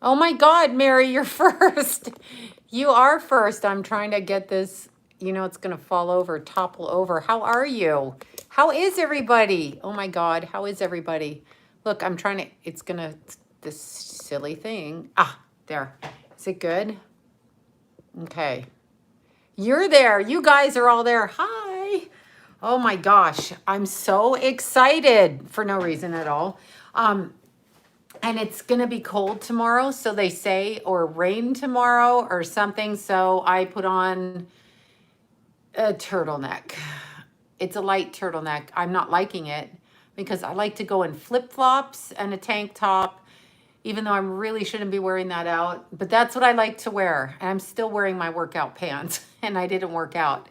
Oh my God, Mary, you're first. You are first. I'm trying to get this, it's going to fall over, topple over. How are you? How is everybody? Oh my God, how is everybody? Look, I'm trying to, it's going to, this silly thing. Ah, there. Is it good? Okay. You're there. You guys are all there. Hi. Oh my gosh, I'm so excited for no reason at all. And it's going to be cold tomorrow, so they say, or rain tomorrow or something. So I put on a turtleneck. It's a light turtleneck. I'm not liking it because I like to go in flip-flops and a tank top, even though I really shouldn't be wearing that out. But that's what I like to wear. And I'm still wearing my workout pants and I didn't work out.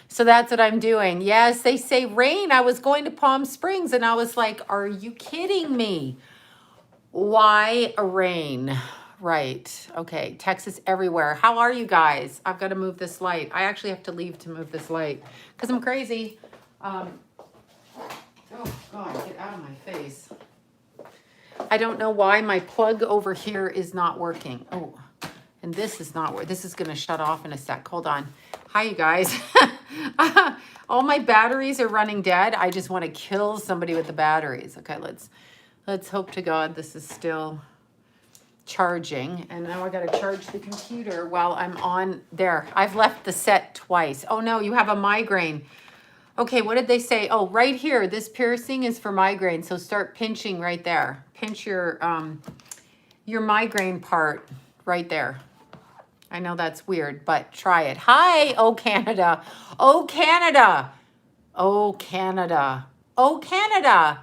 So that's what I'm doing. Yes, they say rain. I was going to Palm Springs and I was like, are you kidding me? Why rain? Right. Okay. Texas everywhere. How are you guys? I've got to move this light. I actually have to leave to move this light because I'm crazy. Oh, God, get out of my face. I don't know why my plug over here is not working. Oh, and this is not working. This is going to shut off in a sec. Hold on. Hi, you guys. All my batteries are running dead. I just want to kill somebody with the batteries. Okay, let's hope to God this is still charging. And now I got to charge the computer while I'm on there. I've left the set twice. Oh no, you have a migraine. Okay, what did they say? Oh, right here, this piercing is for migraine. So start pinching right there. Pinch your migraine part right there. I know that's weird, but try it. Hi, oh Canada. Oh Canada. Oh Canada. Oh Canada.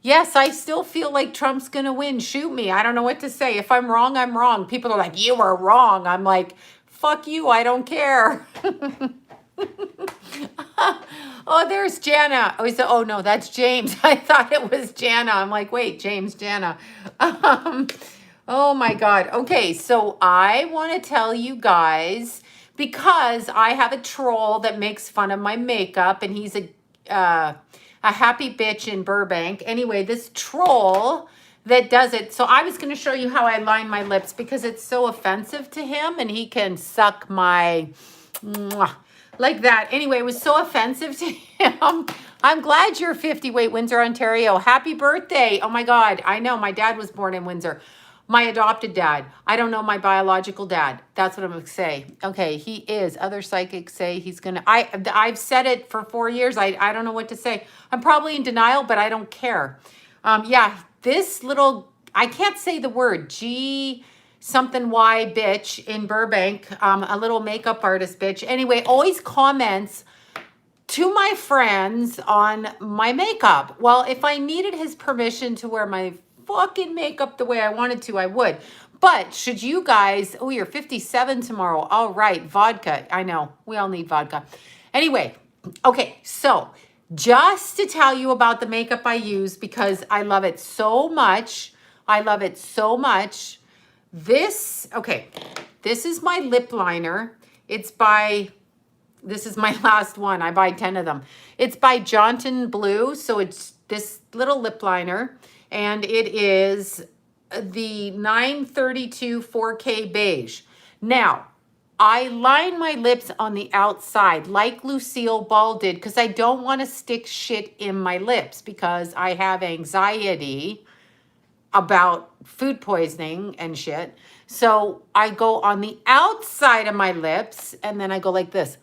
Yes, I still feel like Trump's going to win. Shoot me. I don't know what to say. If I'm wrong, I'm wrong. People are like, you were wrong. I'm like, fuck you. I don't care. Oh, there's Jana. Oh, no, that's James. I thought it was Jana. I'm like, wait, James, Jana. Oh my God. Okay, so I want to tell you guys, because I have a troll that makes fun of my makeup, and he's a happy bitch in Burbank. Anyway, this troll that does it. So I was going to show you how I line my lips because it's so offensive to him, and he can suck my like that. Anyway, it was so offensive to him. I'm glad you're 50. Wait, Windsor, Ontario. Happy birthday. Oh my God. I know my dad was born in Windsor. My adopted dad. I don't know my biological dad. That's what I'm going to say. Okay, he is. Other psychics say he's going to... I've said it for 4 years. I don't know what to say. I'm probably in denial, but I don't care. Yeah, this little... I can't say the word. G something Y bitch in Burbank. A little makeup artist bitch. Anyway, always comments to my friends on my makeup. Well, if I needed his permission to wear my fucking makeup the way I wanted to, I would. But should you guys, oh, you're 57 tomorrow. All right, vodka. I know, we all need vodka. Anyway, okay, so just to tell you about the makeup I use because I love it so much. I love it so much. This is my lip liner. This is my last one. I buy 10 of them. It's by Johnton Blue. So it's this little lip liner. And it is the 932 4K beige. Now, I line my lips on the outside like Lucille Ball did because I don't want to stick shit in my lips because I have anxiety about food poisoning and shit. So I go on the outside of my lips and then I go like this.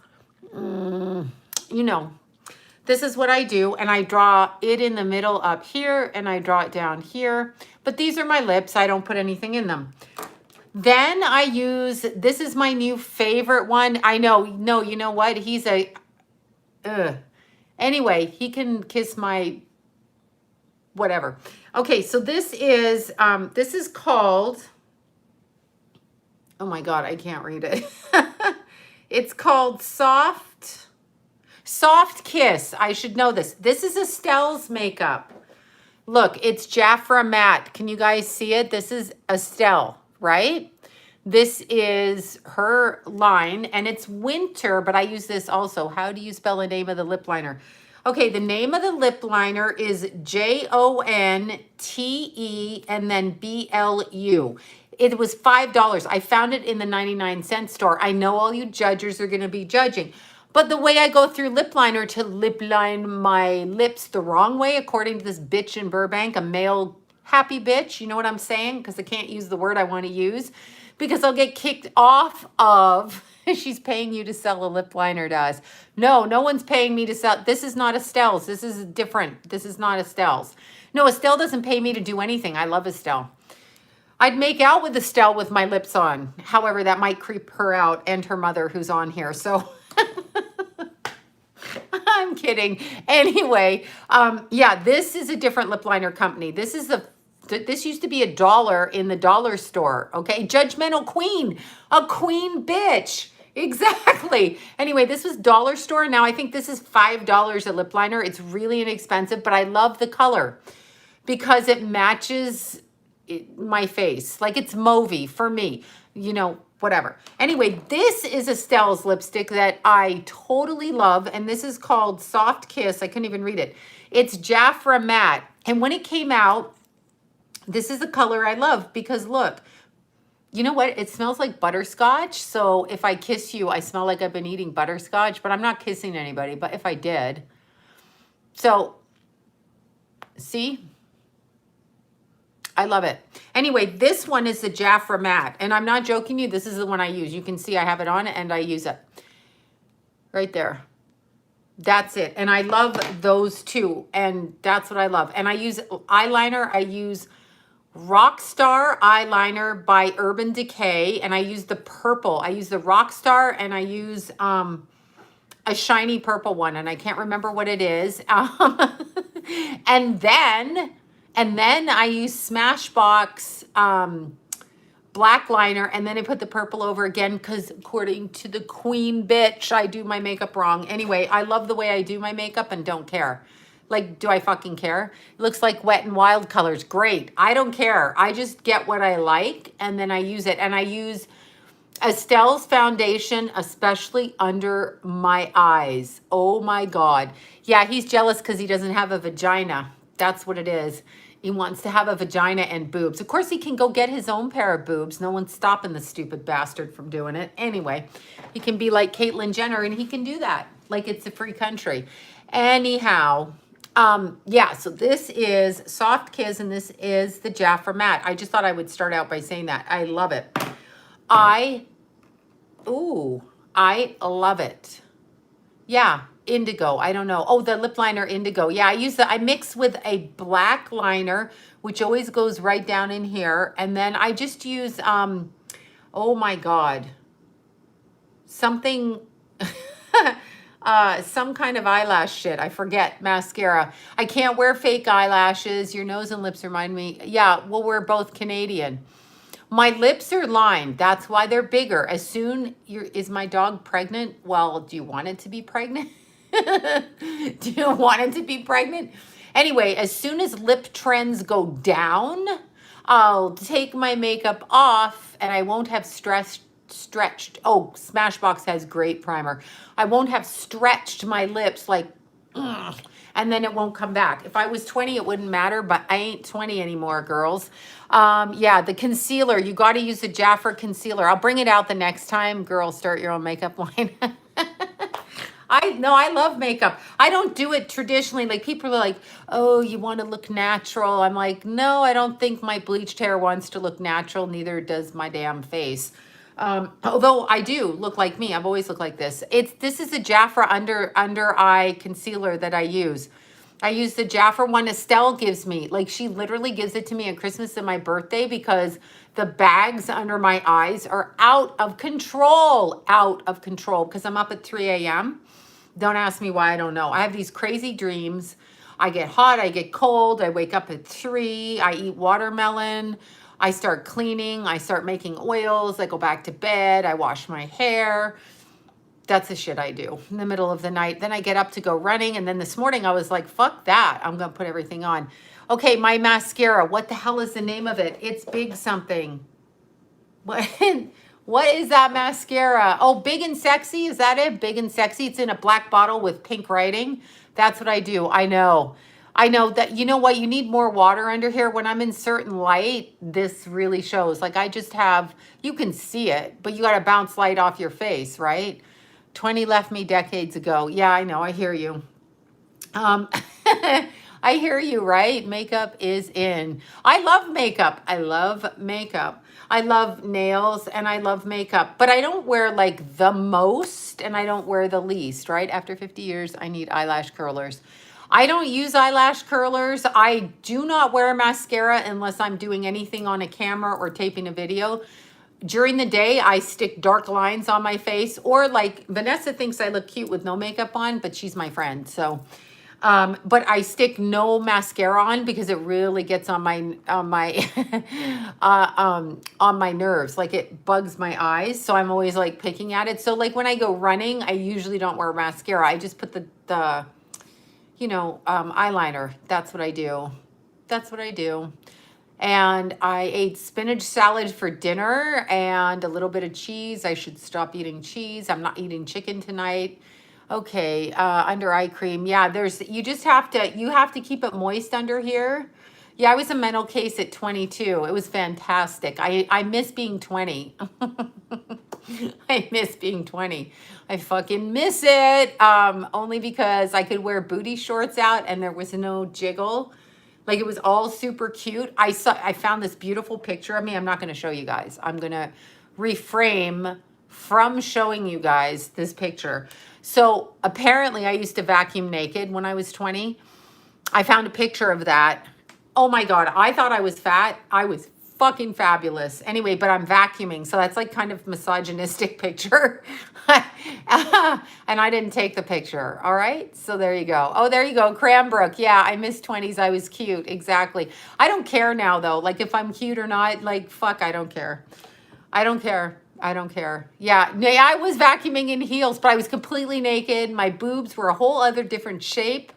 This is what I do. And I draw it in the middle up here and I draw it down here. But these are my lips. I don't put anything in them. Then I use, this is my new favorite one. I know, no, you know what? He's anyway, he can kiss my whatever. Okay, so this is called, oh my God, I can't read it. It's called Soft Kiss. I should know this. This is Estelle's makeup. Look, it's Jaffra Matte. Can you guys see it? This is Estelle, right? This is her line, and it's winter, but I use this also. How do you spell the name of the lip liner? Okay, the name of the lip liner is Jonte and then BLU. It was $5. I found it in the 99-cent store. I know all you judges are going to be judging. But the way I go through lip liner to lip line my lips the wrong way, according to this bitch in Burbank, a male happy bitch, you know what I'm saying? Because I can't use the word I want to use. Because I'll get kicked off of, she's paying you to sell a lip liner to us. No, no one's paying me to sell. This is not Estelle's. This is different. This is not Estelle's. No, Estelle doesn't pay me to do anything. I love Estelle. I'd make out with Estelle with my lips on. However, that might creep her out and her mother who's on here. So I'm kidding. Anyway, yeah, this is a different lip liner company. This used to be $1 in the dollar store. Okay. Judgmental queen, a queen bitch. Exactly. Anyway, this was dollar store. Now I think this is $5 a lip liner. It's really inexpensive, but I love the color because it matches my face. Like it's mauvey for me, you know, whatever. Anyway, this is Estelle's lipstick that I totally love. And this is called Soft Kiss. I couldn't even read it. It's Jaffra Matte. And when it came out, this is the color I love because look, you know what? It smells like butterscotch. So if I kiss you, I smell like I've been eating butterscotch, but I'm not kissing anybody. But if I did, so see, I love it. Anyway, this one is the Jaffra Matte. And I'm not joking you. This is the one I use. You can see I have it on and I use it. Right there. That's it. And I love those two. And that's what I love. And I use eyeliner. I use Rockstar eyeliner by Urban Decay. And I use the purple. I use the Rockstar and I use a shiny purple one. And I can't remember what it is. And then I use Smashbox black liner, and then I put the purple over again because according to the queen bitch, I do my makeup wrong. Anyway, I love the way I do my makeup and don't care. Like, do I fucking care? It looks like Wet n Wild colors. Great. I don't care. I just get what I like, and then I use it. And I use Estelle's foundation, especially under my eyes. Oh, my God. Yeah, he's jealous because he doesn't have a vagina. That's what it is. He wants to have a vagina and boobs. Of course, he can go get his own pair of boobs. No one's stopping the stupid bastard from doing it. Anyway, he can be like Caitlyn Jenner, and he can do that. Like it's a free country. Anyhow, yeah, so this is Soft Kiss, and this is the Jaffra Matte. I just thought I would start out by saying that. I love it. I love it. Yeah. Indigo. I don't know. Oh, the lip liner indigo. Yeah, I mix with a black liner, which always goes right down in here. And then I just use, oh my God, something, some kind of eyelash shit. I forget. Mascara. I can't wear fake eyelashes. Your nose and lips remind me. Yeah, well, we're both Canadian. My lips are lined. That's why they're bigger. As soon, is my dog pregnant? Well, do you want it to be pregnant? Do you want it to be pregnant? Anyway, as soon as lip trends go down, I'll take my makeup off and I won't have stretched. Oh, Smashbox has great primer. I won't have stretched my lips like, and then it won't come back. If I was 20, it wouldn't matter, but I ain't 20 anymore, girls. Yeah, the concealer, you got to use the Jaffra concealer. I'll bring it out the next time. Girls, start your own makeup line. I love makeup. I don't do it traditionally. Like people are like, oh, you want to look natural. I'm like, no, I don't think my bleached hair wants to look natural. Neither does my damn face. Although I do look like me. I've always looked like this. This is the Jaffra under eye concealer that I use. I use the Jaffra one Estelle gives me. Like she literally gives it to me at Christmas and my birthday because the bags under my eyes are out of control because I'm up at 3 a.m. Don't ask me why, I don't know. I have these crazy dreams. I get hot, I get cold, I wake up at 3, I eat watermelon, I start cleaning, I start making oils, I go back to bed, I wash my hair. That's the shit I do in the middle of the night. Then I get up to go running, and then this morning I was like, fuck that, I'm gonna put everything on. Okay, my mascara, what the hell is the name of it? It's Big something. What is that mascara? Oh, Big and Sexy. Is that it? Big and Sexy. It's in a black bottle with pink writing. That's what I do. I know. I know that, you know what, you need more water under here. When I'm in certain light, this really shows. Like I just have, you can see it, but you got to bounce light off your face, right? 20 left me decades ago. Yeah, I know. I hear you. Um, I hear you, right? Makeup is in. I love makeup. I love makeup. I love nails and I love makeup, but I don't wear like the most and I don't wear the least, right? After 50 years, I need eyelash curlers. I don't use eyelash curlers. I do not wear mascara unless I'm doing anything on a camera or taping a video. During the day, I stick dark lines on my face, or like Vanessa thinks I look cute with no makeup on, but she's my friend. So, but I stick no mascara on because it really gets on my on my nerves. Like it bugs my eyes. So I'm always like picking at it. So like when I go running, I usually don't wear mascara. I just put the eyeliner. That's what I do. That's what I do. And I ate spinach salad for dinner and a little bit of cheese. I should stop eating cheese. I'm not eating chicken tonight. Okay, under eye cream. Yeah, you have to keep it moist under here. Yeah, I was a mental case at 22. It was fantastic. I miss being 20. I miss being 20. I fucking miss it. Only because I could wear booty shorts out and there was no jiggle. Like it was all super cute. I found this beautiful picture of me. I'm not going to show you guys. I'm going to reframe from showing you guys this picture. So apparently I used to vacuum naked when I was 20. I found a picture of that. Oh my God. I thought I was fat. I was fucking fabulous. Anyway, but I'm vacuuming. So that's like kind of misogynistic picture. And I didn't take the picture. All right. So there you go. Oh, there you go. Cranbrook. Yeah. I miss 20s. I was cute. Exactly. I don't care now though. Like if I'm cute or not, like, fuck, I don't care. I don't care. I don't care. Yeah. I was vacuuming in heels, but I was completely naked. My boobs were a whole other different shape.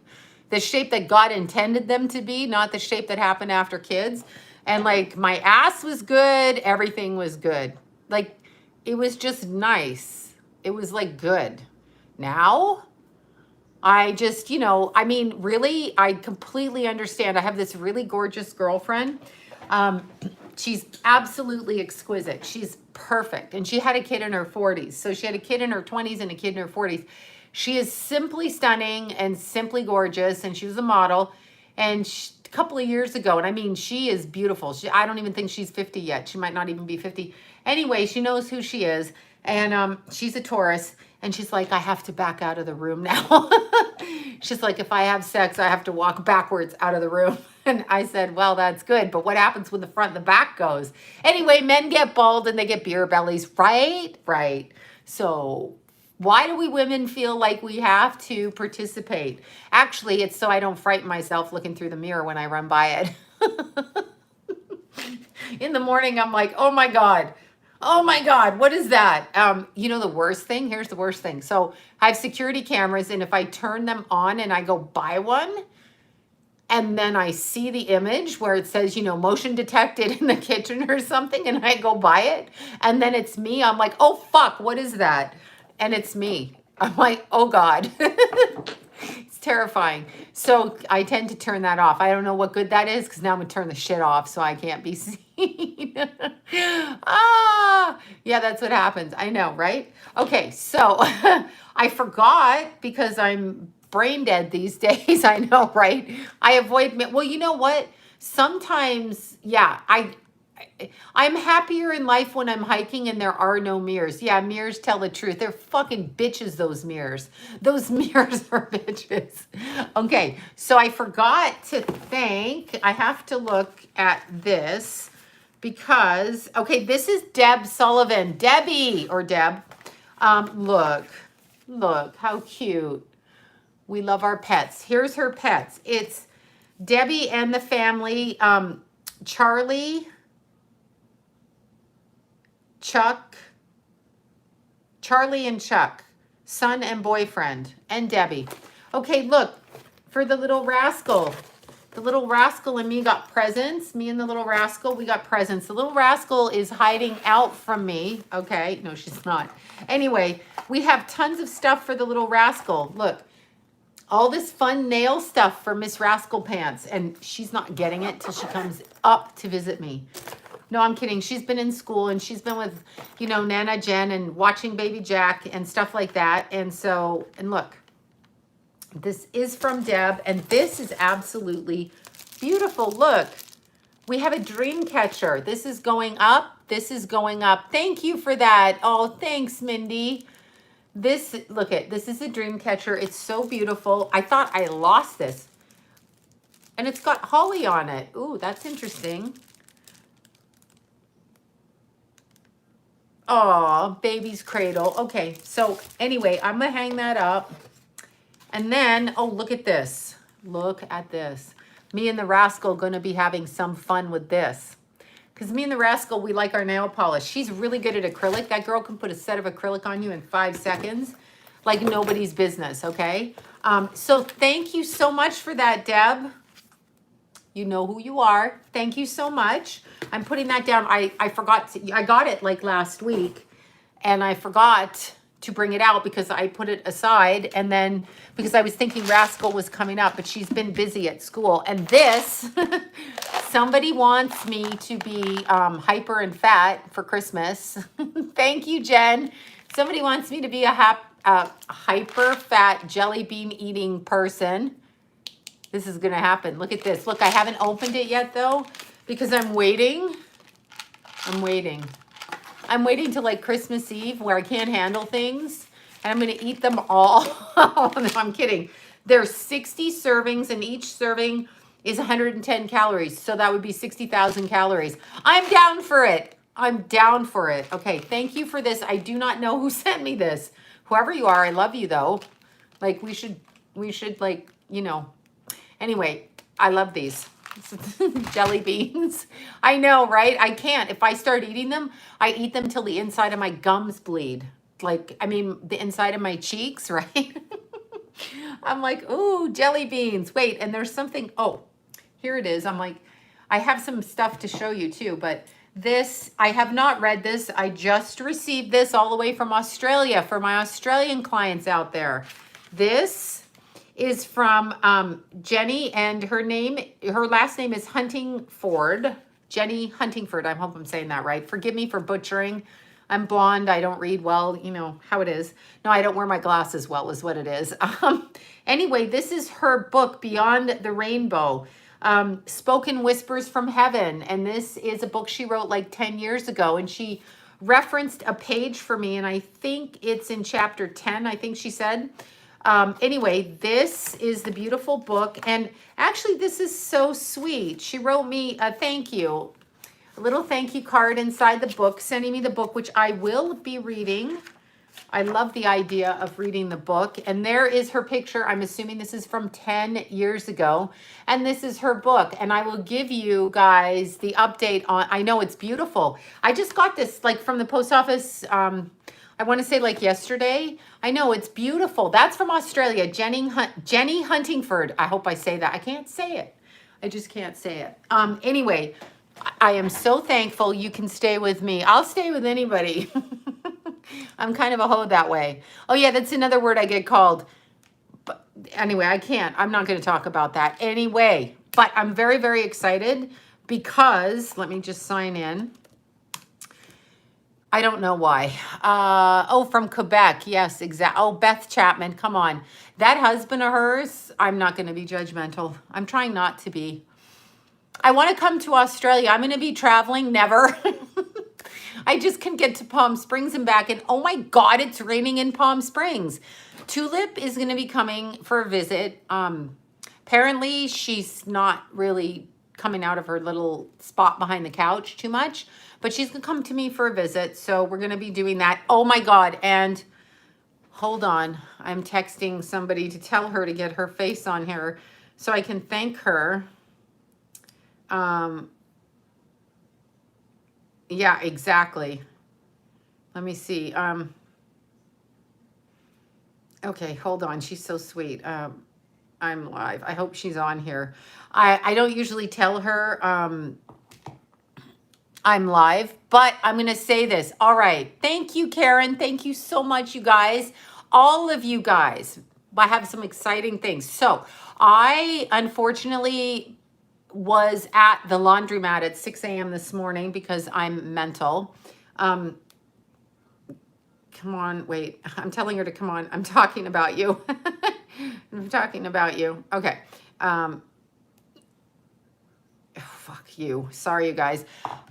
The shape that God intended them to be, not the shape that happened after kids. And like my ass was good. Everything was good. Like it was just nice. It was like good. Now I just, really, I completely understand. I have this really gorgeous girlfriend. She's absolutely exquisite. She's perfect. And she had a kid in her 40s. So she had a kid in her 20s and a kid in her 40s. She is simply stunning and simply gorgeous. And she was a model. And a couple of years ago, and I mean, she is beautiful. I don't even think she's 50 yet. She might not even be 50. Anyway, she knows who she is. And she's a Taurus. And she's like, I have to back out of the room now. She's like, if I have sex, I have to walk backwards out of the room. And I said, well, that's good. But what happens when the front and the back goes? Anyway, men get bald and they get beer bellies, right? Right. So why do we women feel like we have to participate? Actually, it's so I don't frighten myself looking through the mirror when I run by it. In the morning, I'm like, oh my God. Oh my God, what is that? The worst thing? Here's the worst thing. So I have security cameras, and if I turn them on and I go buy one, and then I see the image where it says, motion detected in the kitchen or something, and I go buy it, and then it's me, I'm like, oh fuck, what is that? And it's me. I'm like, oh God. It's terrifying. So I tend to turn that off. I don't know what good that is because now I'm going to turn the shit off so I can't be seen. Yeah, that's what happens. I know, right? Okay, so I forgot because I'm brain dead these days. I know, right? I avoid, well, you know what? Sometimes, yeah, I'm happier in life when I'm hiking and there are no mirrors. Yeah, mirrors tell the truth. They're fucking bitches, those mirrors. Those mirrors are bitches. Okay, so I forgot to thank, I have to look at this because, okay, this is Deb Sullivan. Debbie, or Deb. Look, how cute. We love our pets. Here's her pets. It's Debbie and the family, Charlie, Charlie and Chuck, son and boyfriend, and Debbie. Okay, look, for the little rascal. The little rascal and me got presents. Me and the little rascal, we got presents. The little rascal is hiding out from me. Okay, no, she's not. Anyway, we have tons of stuff for the little rascal. Look, All this fun nail stuff for Miss Rascal Pants. And she's not getting it till she comes up to visit me. No, I'm kidding. She's been in school and she's been with, you know, Nana Jen and watching Baby Jack and stuff like that. And so, and look, this is from Deb and this is absolutely beautiful. Look, we have a dream catcher. This is going up. This is going up. Thank you for that. Oh, thanks, Mindy. This, look at, this is a dream catcher. It's so beautiful. I thought I lost this. And it's got holly on it. Ooh, that's interesting. Oh, baby's cradle. Okay, so anyway, I'm gonna hang that up. And then, oh, look at this. Look at this. Me and the Rascal gonna be having some fun with this. Because me and the Rascal, we like our nail polish. She's really good at acrylic. That girl can put a set of acrylic on you in 5 seconds. Like nobody's business, okay? So thank you so much for that, Deb. You know who you are. Thank you so much. I'm putting that down. I forgot to, I got it like last week and I forgot to bring it out because I put it aside and then because I was thinking Rascal was coming up, but she's been busy at school. And this, somebody wants me to be hyper and fat for Christmas. Thank you, Jen. Somebody wants me to be a hyper fat jelly bean eating person. This is gonna happen. Look at this. Look, I haven't opened it yet though, because I'm waiting. I'm waiting till like Christmas Eve where I can't handle things. And I'm gonna eat them all. Oh, no, I'm kidding. There's 60 servings and each serving is 110 calories. So that would be 60,000 calories. I'm down for it. I'm down for it. Okay, thank you for this. I do not know who sent me this. Whoever you are, I love you though. Like we should like, you know. Anyway, I love these. Jelly beans. I know, right? I can't. If I start eating them, I eat them till the inside of my gums bleed. Like, I mean, the inside of my cheeks, right? I'm like, ooh, jelly beans. Wait, and there's something. Oh, here it is. I'm like, I have some stuff to show you too, but this, I have not read this. I just received this all the way from Australia for my Australian clients out there. This is from Jenny, and her last name is Huntingford. Jenny Huntingford. I hope I'm saying that right. Forgive me for butchering. I'm blonde. I don't read well. You know how it is. No, I don't wear my glasses well is what it is. Anyway, this is her book, Beyond the Rainbow, Spoken Whispers from Heaven. And this is a book she wrote like 10 years ago. And she referenced a page for me. And I think it's in chapter 10, I think she said. Anyway, this is the beautiful book. And actually, this is so sweet. She wrote me a thank you, a little thank you card inside the book, sending me the book, which I will be reading. I love the idea of reading the book. And there is her picture. I'm assuming this is from 10 years ago. And this is her book. And I will give you guys the update on, I know it's beautiful. I just got this like from the post office, I want to say like yesterday. I know it's beautiful. That's from Australia. Jenny Huntingford. I hope I say that. I can't say it. I just can't say it. Anyway, I am so thankful you can stay with me. I'll stay with anybody. I'm kind of a hoe that way. Oh yeah, that's another word I get called. But anyway, I can't. I'm not going to talk about that anyway. But I'm very, very excited because, let me just sign in. I don't know why. Oh, from Quebec. Yes, exactly. Oh, Beth Chapman, come on. That husband of hers, I'm not going to be judgmental. I'm trying not to be. I want to come to Australia. I'm going to be traveling. Never. I just can get to Palm Springs and back. And oh my God, it's raining in Palm Springs. Tulip is going to be coming for a visit. Apparently, she's not really coming out of her little spot behind the couch too much. But she's going to come to me for a visit. So we're going to be doing that. Oh my God. And hold on. I'm texting somebody to tell her to get her face on here so I can thank her. Yeah, exactly. Let me see. Okay, hold on. She's so sweet. I'm live. I hope she's on here. I don't usually tell her I'm live, but I'm going to say this. All right. Thank you, Karen. Thank you so much, you guys. All of you guys. I have some exciting things. So I unfortunately was at the laundromat at 6 a.m. this morning because I'm mental. Um, come on, wait. I'm telling her to come on. I'm talking about you. I'm talking about you. Okay. Fuck you. Sorry, you guys.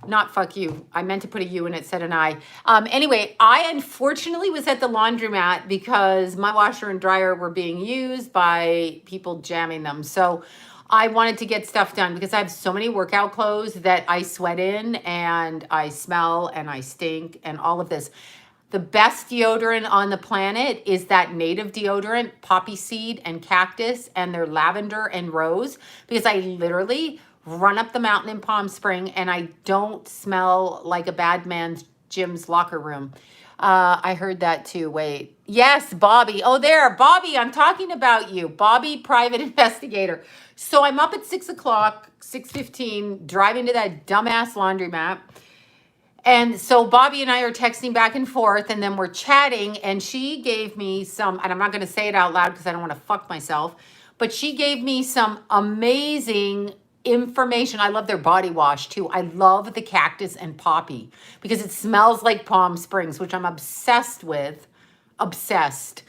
Not fuck you. I meant to put a U and it said an I. Anyway, I unfortunately was at the laundromat because my washer and dryer were being used by people jamming them. So I wanted to get stuff done because I have so many workout clothes that I sweat in and I smell and I stink and all of this. The best deodorant on the planet is that native deodorant, poppy seed and cactus, and their lavender and rose, because I literally run up the mountain in Palm Spring and I don't smell like a bad man's gym's locker room. I heard that too. Wait. Yes, Bobby. Oh, there. Bobby, I'm talking about you. Bobby, private investigator. So I'm up at 6 o'clock, 6:15, driving to that dumbass laundromat. And so Bobby and I are texting back and forth, and then we're chatting, and she gave me some, and I'm not going to say it out loud because I don't want to fuck myself, but she gave me some amazing information. I love their body wash too. I love the cactus and poppy because it smells like Palm Springs, which I'm obsessed with. Obsessed.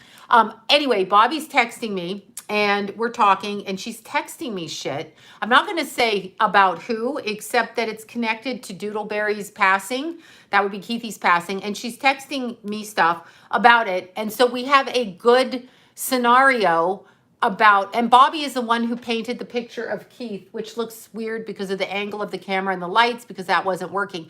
Anyway, Bobby's texting me and we're talking and she's texting me shit. I'm not going to say about who, except that it's connected to Doodleberry's passing. That would be Keithy's passing. And she's texting me stuff about it. And so we have a good scenario about, and Bobby is the one who painted the picture of Keith, which looks weird because of the angle of the camera and the lights, because that wasn't working.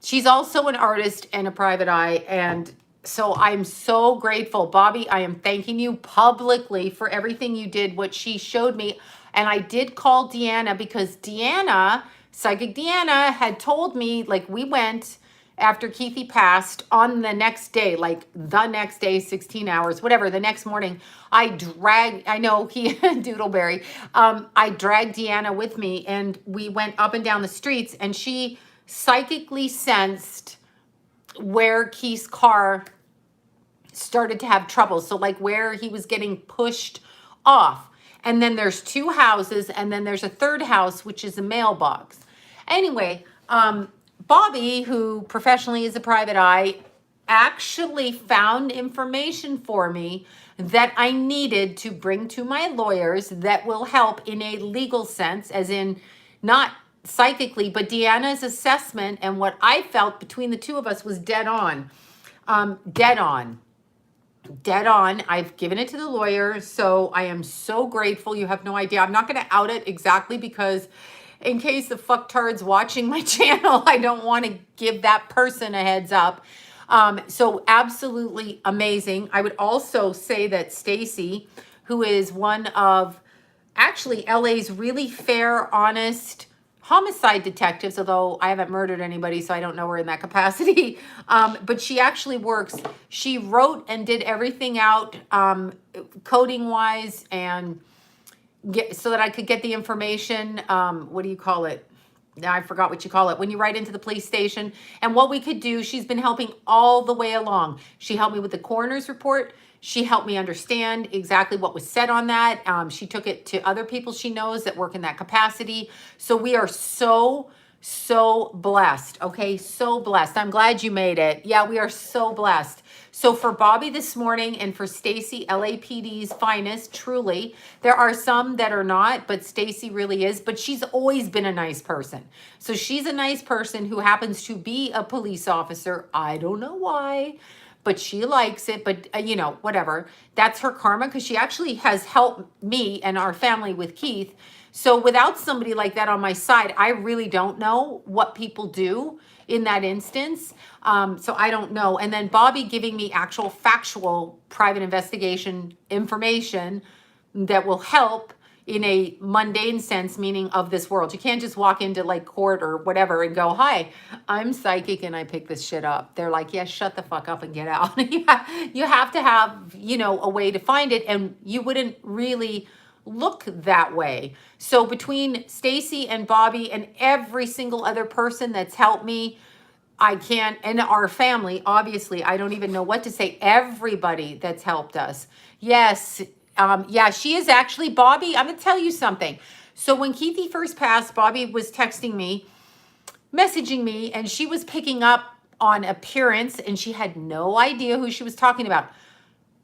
She's also an artist and a private eye, and so I'm so grateful. Bobby, I am thanking you publicly for everything you did, what she showed me. And I did call Deanna because Deanna, Psychic Deanna, had told me, like, we went after Keithy passed on the next day, like the next day, 16 hours, whatever, the next morning, I know he, Doodleberry, I dragged Deanna with me and we went up and down the streets and she psychically sensed where Keith's car started to have trouble. So like where he was getting pushed off. And then there's two houses and then there's a third house, which is a mailbox. Anyway, Bobby, who professionally is a private eye, actually found information for me that I needed to bring to my lawyers that will help in a legal sense, as in not psychically, but Deanna's assessment and what I felt between the two of us was dead on. Dead on. Dead on. I've given it to the lawyer, so I am so grateful. You have no idea. I'm not going to out it exactly because in case the fucktard's watching my channel, I don't want to give that person a heads up. So absolutely amazing. I would also say that Stacy, who is one of actually LA's really fair, honest homicide detectives, although I haven't murdered anybody, so I don't know her in that capacity. But she actually works. She wrote and did everything out coding wise and so that I could get the information. What do you call it? Now I forgot what you call it. When you write into the police station and what we could do, she's been helping all the way along. She helped me with the coroner's report. She helped me understand exactly what was said on that. She took it to other people she knows that work in that capacity. So we are so blessed. Okay, so blessed. I'm glad you made it. Yeah, we are so blessed. So for Bobby this morning and for Stacy, LAPD's finest, truly, there are some that are not, but Stacy really is. But she's always been a nice person. So she's a nice person who happens to be a police officer. I don't know why, but she likes it. But, whatever. That's her karma because she actually has helped me and our family with Keith. So without somebody like that on my side, I really don't know what people do in that instance. So I don't know. And then Bobby giving me actual factual private investigation information that will help in a mundane sense, meaning of this world. You can't just walk into like court or whatever and go, hi, I'm psychic and I pick this shit up. They're like, yeah, shut the fuck up and get out. You have to have, a way to find it, and you wouldn't really look that way. So between Stacy and Bobby and every single other person that's helped me, and our family, obviously, I don't even know what to say. Everybody that's helped us. Yes, Yeah, she is actually, Bobby, I'm going to tell you something. So when Keithy first passed, Bobby was texting me, messaging me, and she was picking up on appearance, and she had no idea who she was talking about.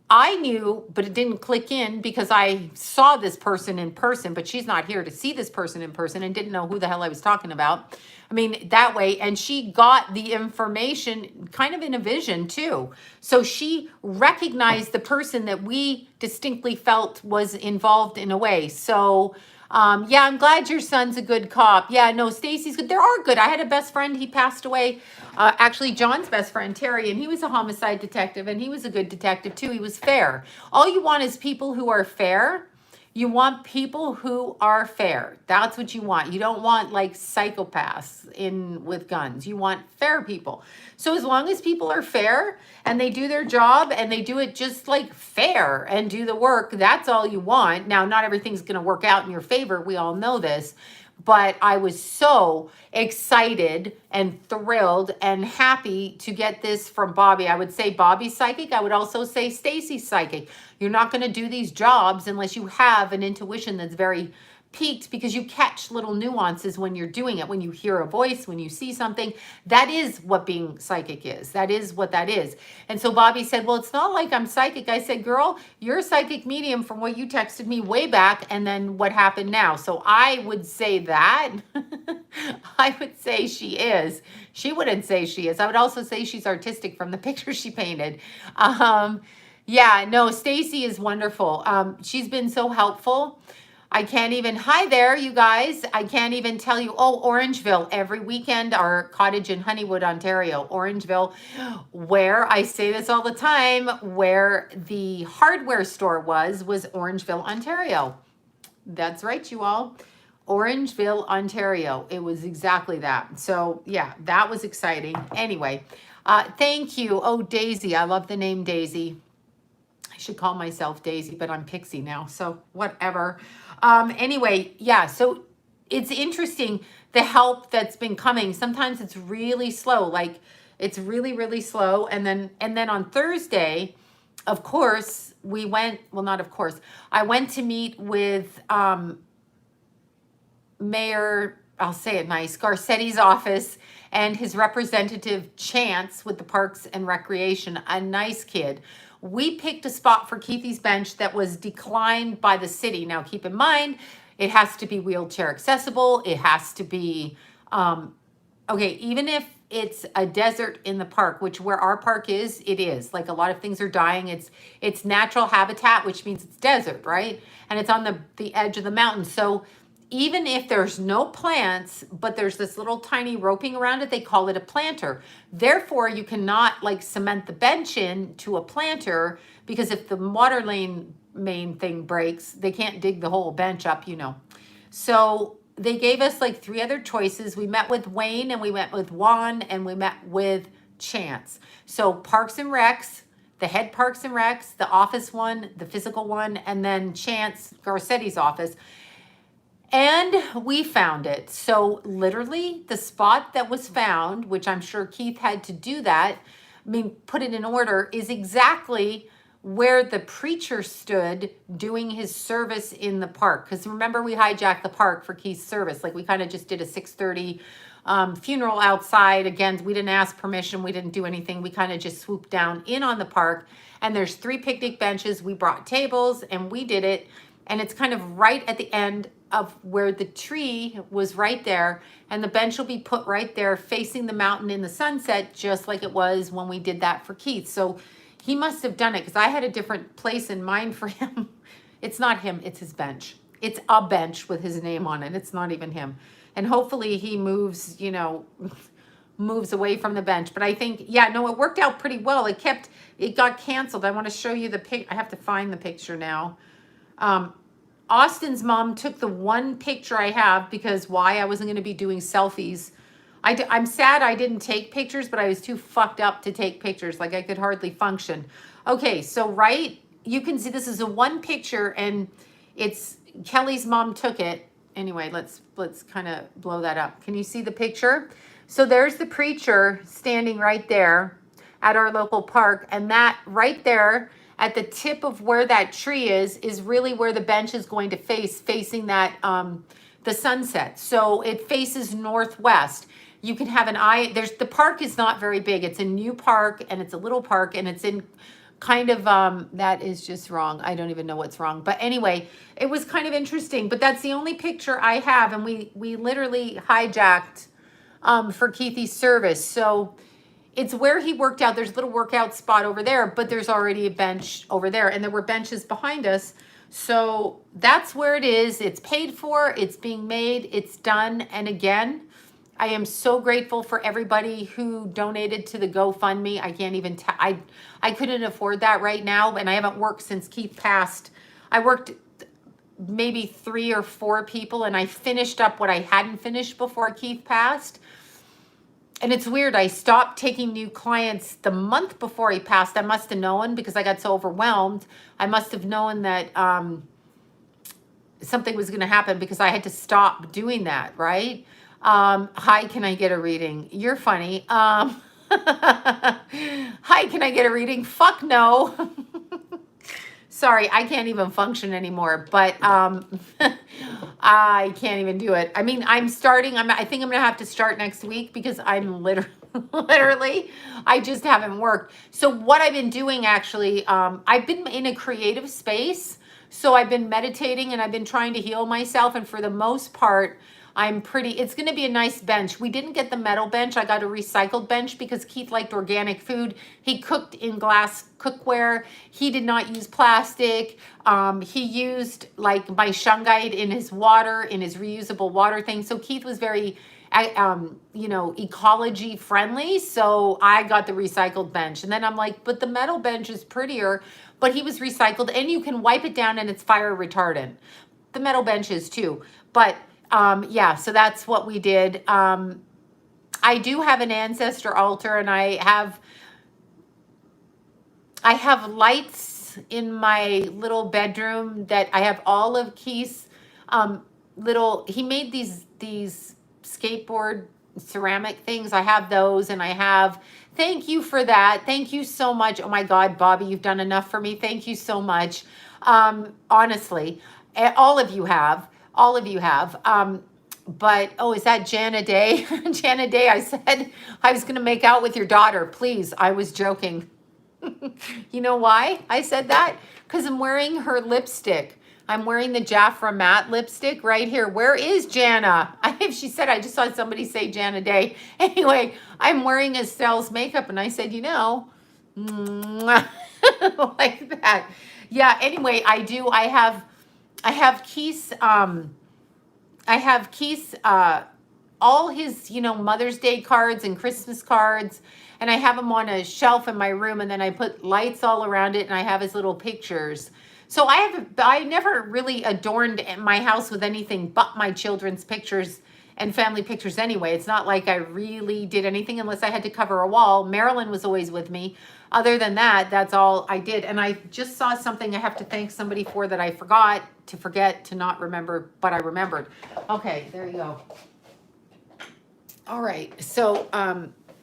I knew, but it didn't click in because I saw this person in person, but she's not here to see this person in person and didn't know who the hell I was talking about. I mean, that way. And she got the information kind of in a vision too. So she recognized the person that we distinctly felt was involved in a way. So, yeah, I'm glad your son's a good cop. Yeah, no, Stacy's good. There are good. I had a best friend. He passed away. Actually, John's best friend, Terry, and he was a homicide detective, and he was a good detective too. He was fair. All you want is people who are fair. You want people who are fair. That's what you want. You don't want like psychopaths in with guns. You want fair people. So as long as people are fair and they do their job and they do it just like fair and do the work, that's all you want. Now, not everything's going to work out in your favor. We all know this. But I was so excited and thrilled and happy to get this from Bobby. I would say Bobby's psychic. I would also say Stacy's psychic. You're not going to do these jobs unless you have an intuition that's very peaked, because you catch little nuances when you're doing it. When you hear a voice, when you see something, that is what being psychic is. That is what that is. And so Bobby said, well, it's not like I'm psychic. I said, girl, you're a psychic medium from what you texted me way back and then what happened now. So I would say that. I would say she is. She wouldn't say she is. I would also say she's artistic from the picture she painted. Yeah, no, Stacy is wonderful. She's been so helpful. I can't even, hi there, you guys. I can't even tell you, oh, Orangeville, every weekend, our cottage in Honeywood, Ontario, Orangeville, where I say this all the time, where the hardware store was Orangeville, Ontario. That's right, you all. Orangeville, Ontario. It was exactly that. So yeah, that was exciting. Anyway, thank you. Oh, Daisy. I love the name Daisy. I should call myself Daisy, but I'm Pixie now, so whatever. Anyway, yeah, so it's interesting the help that's been coming. Sometimes it's really slow, like it's really, really slow. And then on Thursday, of course, we went, well, not of course, I went to meet with Mayor, I'll say it nice, Garcetti's office and his representative Chance with the Parks and Recreation, a nice kid. We picked a spot for Keithy's bench that was declined by the city. Now, keep in mind, it has to be wheelchair accessible. It has to be, okay, even if it's a desert in the park, which where our park is, it is. Like a lot of things are dying. It's natural habitat, which means it's desert, right? And it's on the edge of the mountain. So even if there's no plants, but there's this little tiny roping around it, they call it a planter. Therefore, you cannot like cement the bench in to a planter, because if the water lane main thing breaks, they can't dig the whole bench up, you know. So they gave us like 3 other choices. We met with Wayne and we met with Juan and we met with Chance. So Parks and Recs, the head Parks and Recs, the office one, the physical one, and then Chance Garcetti's office. And we found it. So literally the spot that was found, which I'm sure Keith had to do that, I mean, put it in order, is exactly where the preacher stood doing his service in the park. Because remember, we hijacked the park for Keith's service. Like we kind of just did a 6:30 funeral outside. Again, we didn't ask permission. We didn't do anything. We kind of just swooped down in on the park. And there's 3 picnic benches. We brought tables and we did it. And it's kind of right at the end of where the tree was right there. And the bench will be put right there facing the mountain in the sunset, just like it was when we did that for Keith. So he must have done it, because I had a different place in mind for him. It's not him, it's his bench. It's a bench with his name on it. It's not even him. And hopefully he moves, you know, moves away from the bench. But I think, yeah, no, it worked out pretty well. It got canceled. I want to show you the pic. I have to find the picture now. Austin's mom took the one picture I have, because why? I wasn't going to be doing selfies. I'm sad I didn't take pictures, but I was too fucked up to take pictures. Like I could hardly function. Okay, so right, you can see this is a one picture, and it's Kelly's mom took it. Anyway, let's kind of blow that up. Can you see the picture? So there's the preacher standing right there at our local park, and that right there, at the tip of where that tree is really where the bench is going to facing that the sunset. So it faces northwest. You can have an eye. The park is not very big. It's a new park, and it's a little park, and it's in kind of that is just wrong. I don't even know what's wrong. But anyway, it was kind of interesting. But that's the only picture I have, and we literally hijacked for Keithy's service. So it's where he worked out. There's a little workout spot over there, but there's already a bench over there, and there were benches behind us. So that's where it is. It's paid for. It's being made. It's done. And again, I am so grateful for everybody who donated to the GoFundMe. I can't even I couldn't afford that right now, and I haven't worked since Keith passed. I worked maybe 3 or 4 people, and I finished up what I hadn't finished before Keith passed. And it's weird. I stopped taking new clients the month before he passed. I must have known, because I got so overwhelmed. I must have known that something was going to happen, because I had to stop doing that, right? Hi, can I get a reading? You're funny. Hi, can I get a reading? Fuck no. Sorry, I can't even function anymore, but I can't even do it. I mean, I'm starting. I think I'm going to have to start next week, because I'm literally, I just haven't worked. So what I've been doing, actually, I've been in a creative space. So I've been meditating, and I've been trying to heal myself. And for the most part, it's going to be a nice bench. We didn't get the metal bench. I got a recycled bench, because Keith liked organic food. He cooked in glass cookware. He did not use plastic. He used like my shungite in his water, in his reusable water thing. So Keith was very, ecology friendly. So I got the recycled bench. And then I'm like, but the metal bench is prettier. But he was recycled, and you can wipe it down, and it's fire retardant. The metal bench is too. But yeah, so that's what we did. I do have an ancestor altar, and I have lights in my little bedroom that I have all of Keith's he made these skateboard ceramic things. I have those, and thank you for that. Thank you so much. Oh my God, Bobby, you've done enough for me. Thank you so much. Honestly, all of you have. But, oh, is that Jana Day? Jana Day, I said I was going to make out with your daughter. Please, I was joking. You know why I said that? Because I'm wearing her lipstick. I'm wearing the Jaffra matte lipstick right here. Where is Jana? She said, I just saw somebody say Jana Day. Anyway, I'm wearing Estelle's makeup, and I said, like that. Yeah, anyway, I have Keith's, all his, Mother's Day cards and Christmas cards, and I have them on a shelf in my room, and then I put lights all around it, and I have his little pictures. So I never really adorned my house with anything but my children's pictures and family pictures anyway. It's not like I really did anything unless I had to cover a wall. Marilyn was always with me. Other than that, that's all I did. And I just saw something I have to thank somebody for that I forgot to not remember, but I remembered. Okay, there you go. All right. So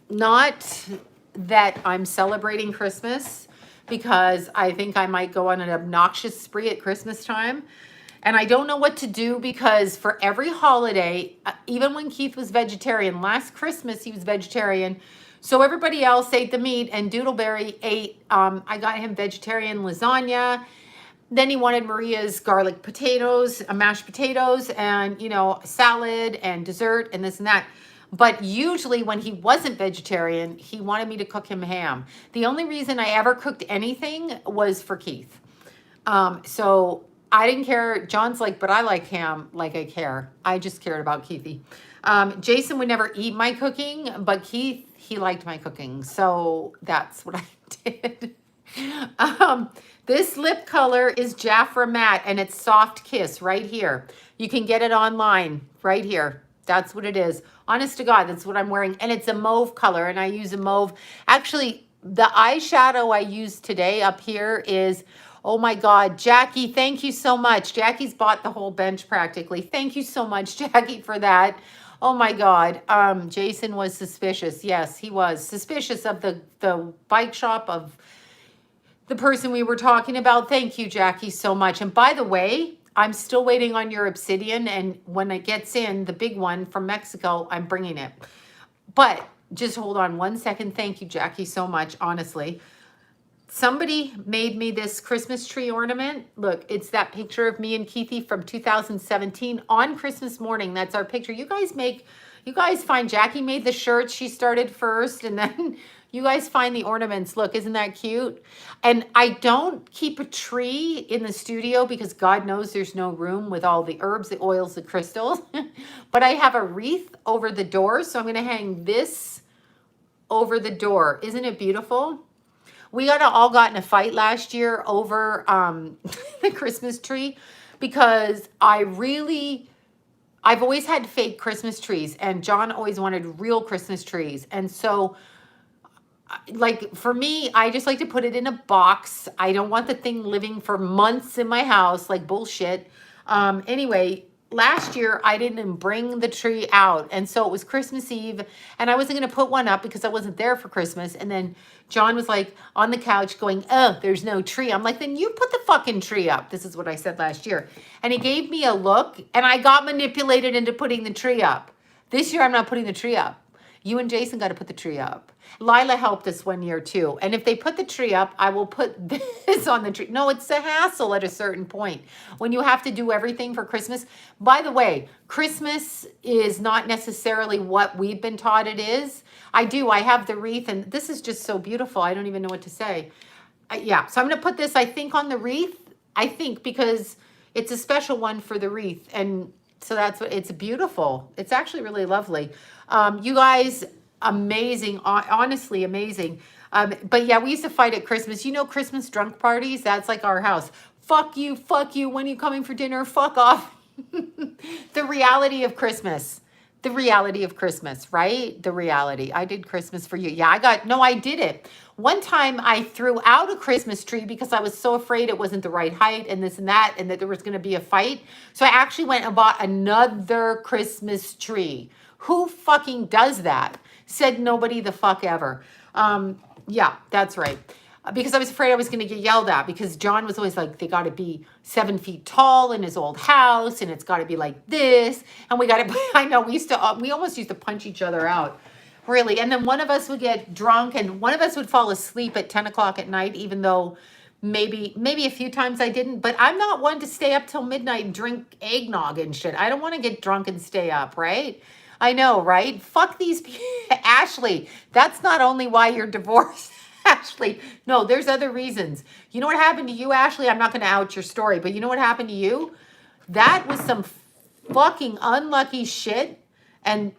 not that I'm celebrating Christmas, because I think I might go on an obnoxious spree at Christmas time. And I don't know what to do, because for every holiday, even when Keith was vegetarian, last Christmas he was vegetarian, so everybody else ate the meat, and Doodleberry ate, I got him vegetarian lasagna. Then he wanted Maria's garlic potatoes, mashed potatoes, and, salad and dessert and this and that. But usually when he wasn't vegetarian, he wanted me to cook him ham. The only reason I ever cooked anything was for Keith. So I didn't care. John's like, but I like ham like I care. I just cared about Keithy. Jason would never eat my cooking, but Keith, he liked my cooking. So that's what I did. This lip color is Jaffra Matte, and it's Soft Kiss right here. You can get it online right here. That's what it is. Honest to God, that's what I'm wearing. And it's a mauve color, and I use a mauve. Actually, the eyeshadow I use today up here is, oh my God, Jackie, thank you so much. Jackie's bought the whole bench practically. Thank you so much, Jackie, for that. Oh my God. Jason was suspicious. Yes, he was suspicious of the bike shop, of the person we were talking about. Thank you, Jackie, so much. And by the way, I'm still waiting on your obsidian. And when it gets in, the big one from Mexico, I'm bringing it. But just hold on 1 second. Thank you, Jackie, so much, honestly. Somebody made me this Christmas tree ornament. Look, it's that picture of me and Keithy from 2017 on Christmas morning. That's our picture. You guys find Jackie made the shirts. She started first, and then you guys find the ornaments. Look, isn't that cute? And I don't keep a tree in the studio because God knows there's no room with all the herbs, the oils, the crystals. But I have a wreath over the door, so I'm going to hang this over the door. Isn't it beautiful? We all got in a fight last year over the Christmas tree because I've always had fake Christmas trees, and John always wanted real Christmas trees. And so, like, for me, I just like to put it in a box. I don't want the thing living for months in my house, like bullshit. Anyway, last year I didn't bring the tree out, and so it was Christmas Eve, and I wasn't going to put one up because I wasn't there for Christmas. And then John was like on the couch going, oh, there's no tree. I'm like, then you put the fucking tree up. This is what I said last year. And he gave me a look, and I got manipulated into putting the tree up. This year I'm not putting the tree up. You and Jason got to put the tree up. Lila helped us 1 year too. And if they put the tree up, I will put this on the tree. No, it's a hassle at a certain point when you have to do everything for Christmas. By the way, Christmas is not necessarily what we've been taught it is. I have the wreath, and this is just so beautiful. I don't even know what to say. Yeah, so I'm going to put this, I think, on the wreath. I think because it's a special one for the wreath. And so that's what, it's beautiful. It's actually really lovely. You guys, amazing, honestly amazing. But yeah, we used to fight at Christmas. You know, Christmas drunk parties, that's like our house. Fuck you, when are you coming for dinner? Fuck off. The reality of Christmas. The reality of Christmas, right? The reality. I did Christmas for you. Yeah, I did it. One time I threw out a Christmas tree because I was so afraid it wasn't the right height and this and that, and that there was going to be a fight. So I actually went and bought another Christmas tree. Who fucking does that? Said nobody the fuck ever. Yeah, that's right. Because I was afraid I was going to get yelled at, because John was always like, they got to be 7 feet tall in his old house, and it's got to be like this. And we got to, I know, we almost used to punch each other out, really. And then one of us would get drunk, and one of us would fall asleep at 10 o'clock at night, even though maybe a few times I didn't. But I'm not one to stay up till midnight and drink eggnog and shit. I don't want to get drunk and stay up, right? I know, right? Fuck these people. Ashley, that's not only why you're divorced. Ashley, no, there's other reasons. You know what happened to you, Ashley? I'm not going to out your story, but you know what happened to you? That was some fucking unlucky shit. And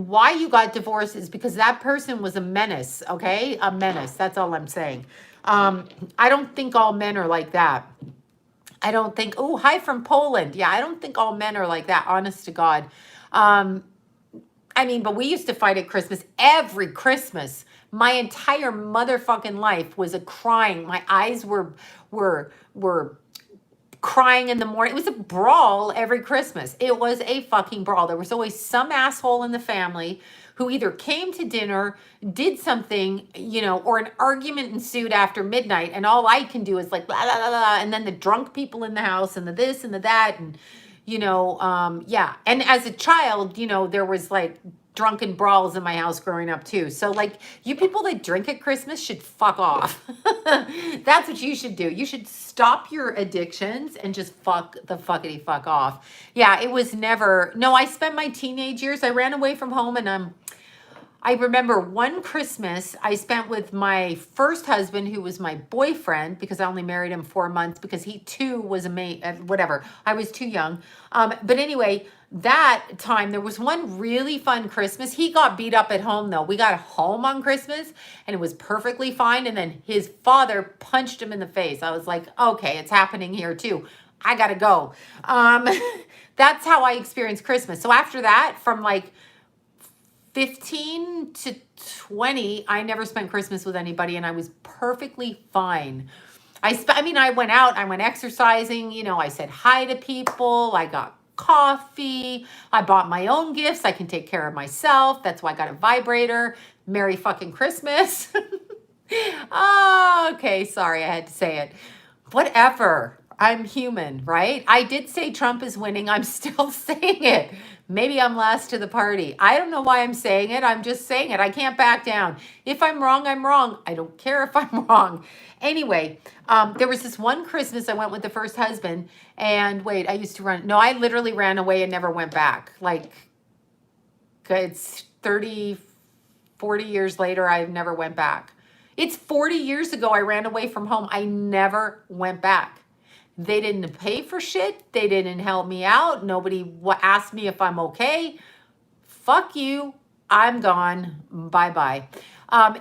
why you got divorced is because that person was a menace, okay? A menace. That's all I'm saying. I don't think all men are like that. I don't think, oh, hi from Poland. Yeah, I don't think all men are like that, honest to God. I mean, but we used to fight at Christmas every Christmas. My entire motherfucking life was a crying. My eyes were crying in the morning. It was a brawl every Christmas. It was a fucking brawl. There was always some asshole in the family who either came to dinner, did something, you know, or an argument ensued after midnight, and all I can do is like blah, blah, blah, blah, and then the drunk people in the house and the this and the that, and you know, yeah. And as a child, you know, there was like drunken brawls in my house growing up too. So like, you people that drink at Christmas should fuck off. That's what you should do. You should stop your addictions and just fuck the fuckity fuck off. Yeah, it was never, no, I spent my teenage years, I ran away from home, and I remember one Christmas I spent with my first husband, who was my boyfriend, because I only married him 4 months because he too was a mate, whatever. I was too young. But anyway, that time there was one really fun Christmas. He got beat up at home though. We got home on Christmas and it was perfectly fine. And then his father punched him in the face. I was like, okay, it's happening here too. I gotta go. That's how I experienced Christmas. So after that, from like 15 to 20, I never spent Christmas with anybody, and I was perfectly fine. I mean, I went out, I went exercising, you know, I said hi to people, I got coffee, I bought my own gifts, I can take care of myself. That's why I got a vibrator. Merry fucking Christmas. Oh, okay. Sorry, I had to say it. Whatever. I'm human, right? I did say Trump is winning. I'm still saying it. Maybe I'm last to the party. I don't know why I'm saying it. I'm just saying it. I can't back down. If I'm wrong, I'm wrong. I don't care if I'm wrong. Anyway, there was this one Christmas I went with the first husband, and wait, I used to run. No, I literally ran away and never went back. Like, it's 30, 40 years later, I've never went back. It's 40 years ago I ran away from home. I never went back. They didn't pay for shit. They didn't help me out. Nobody asked me if I'm okay. Fuck you. I'm gone. Bye-bye.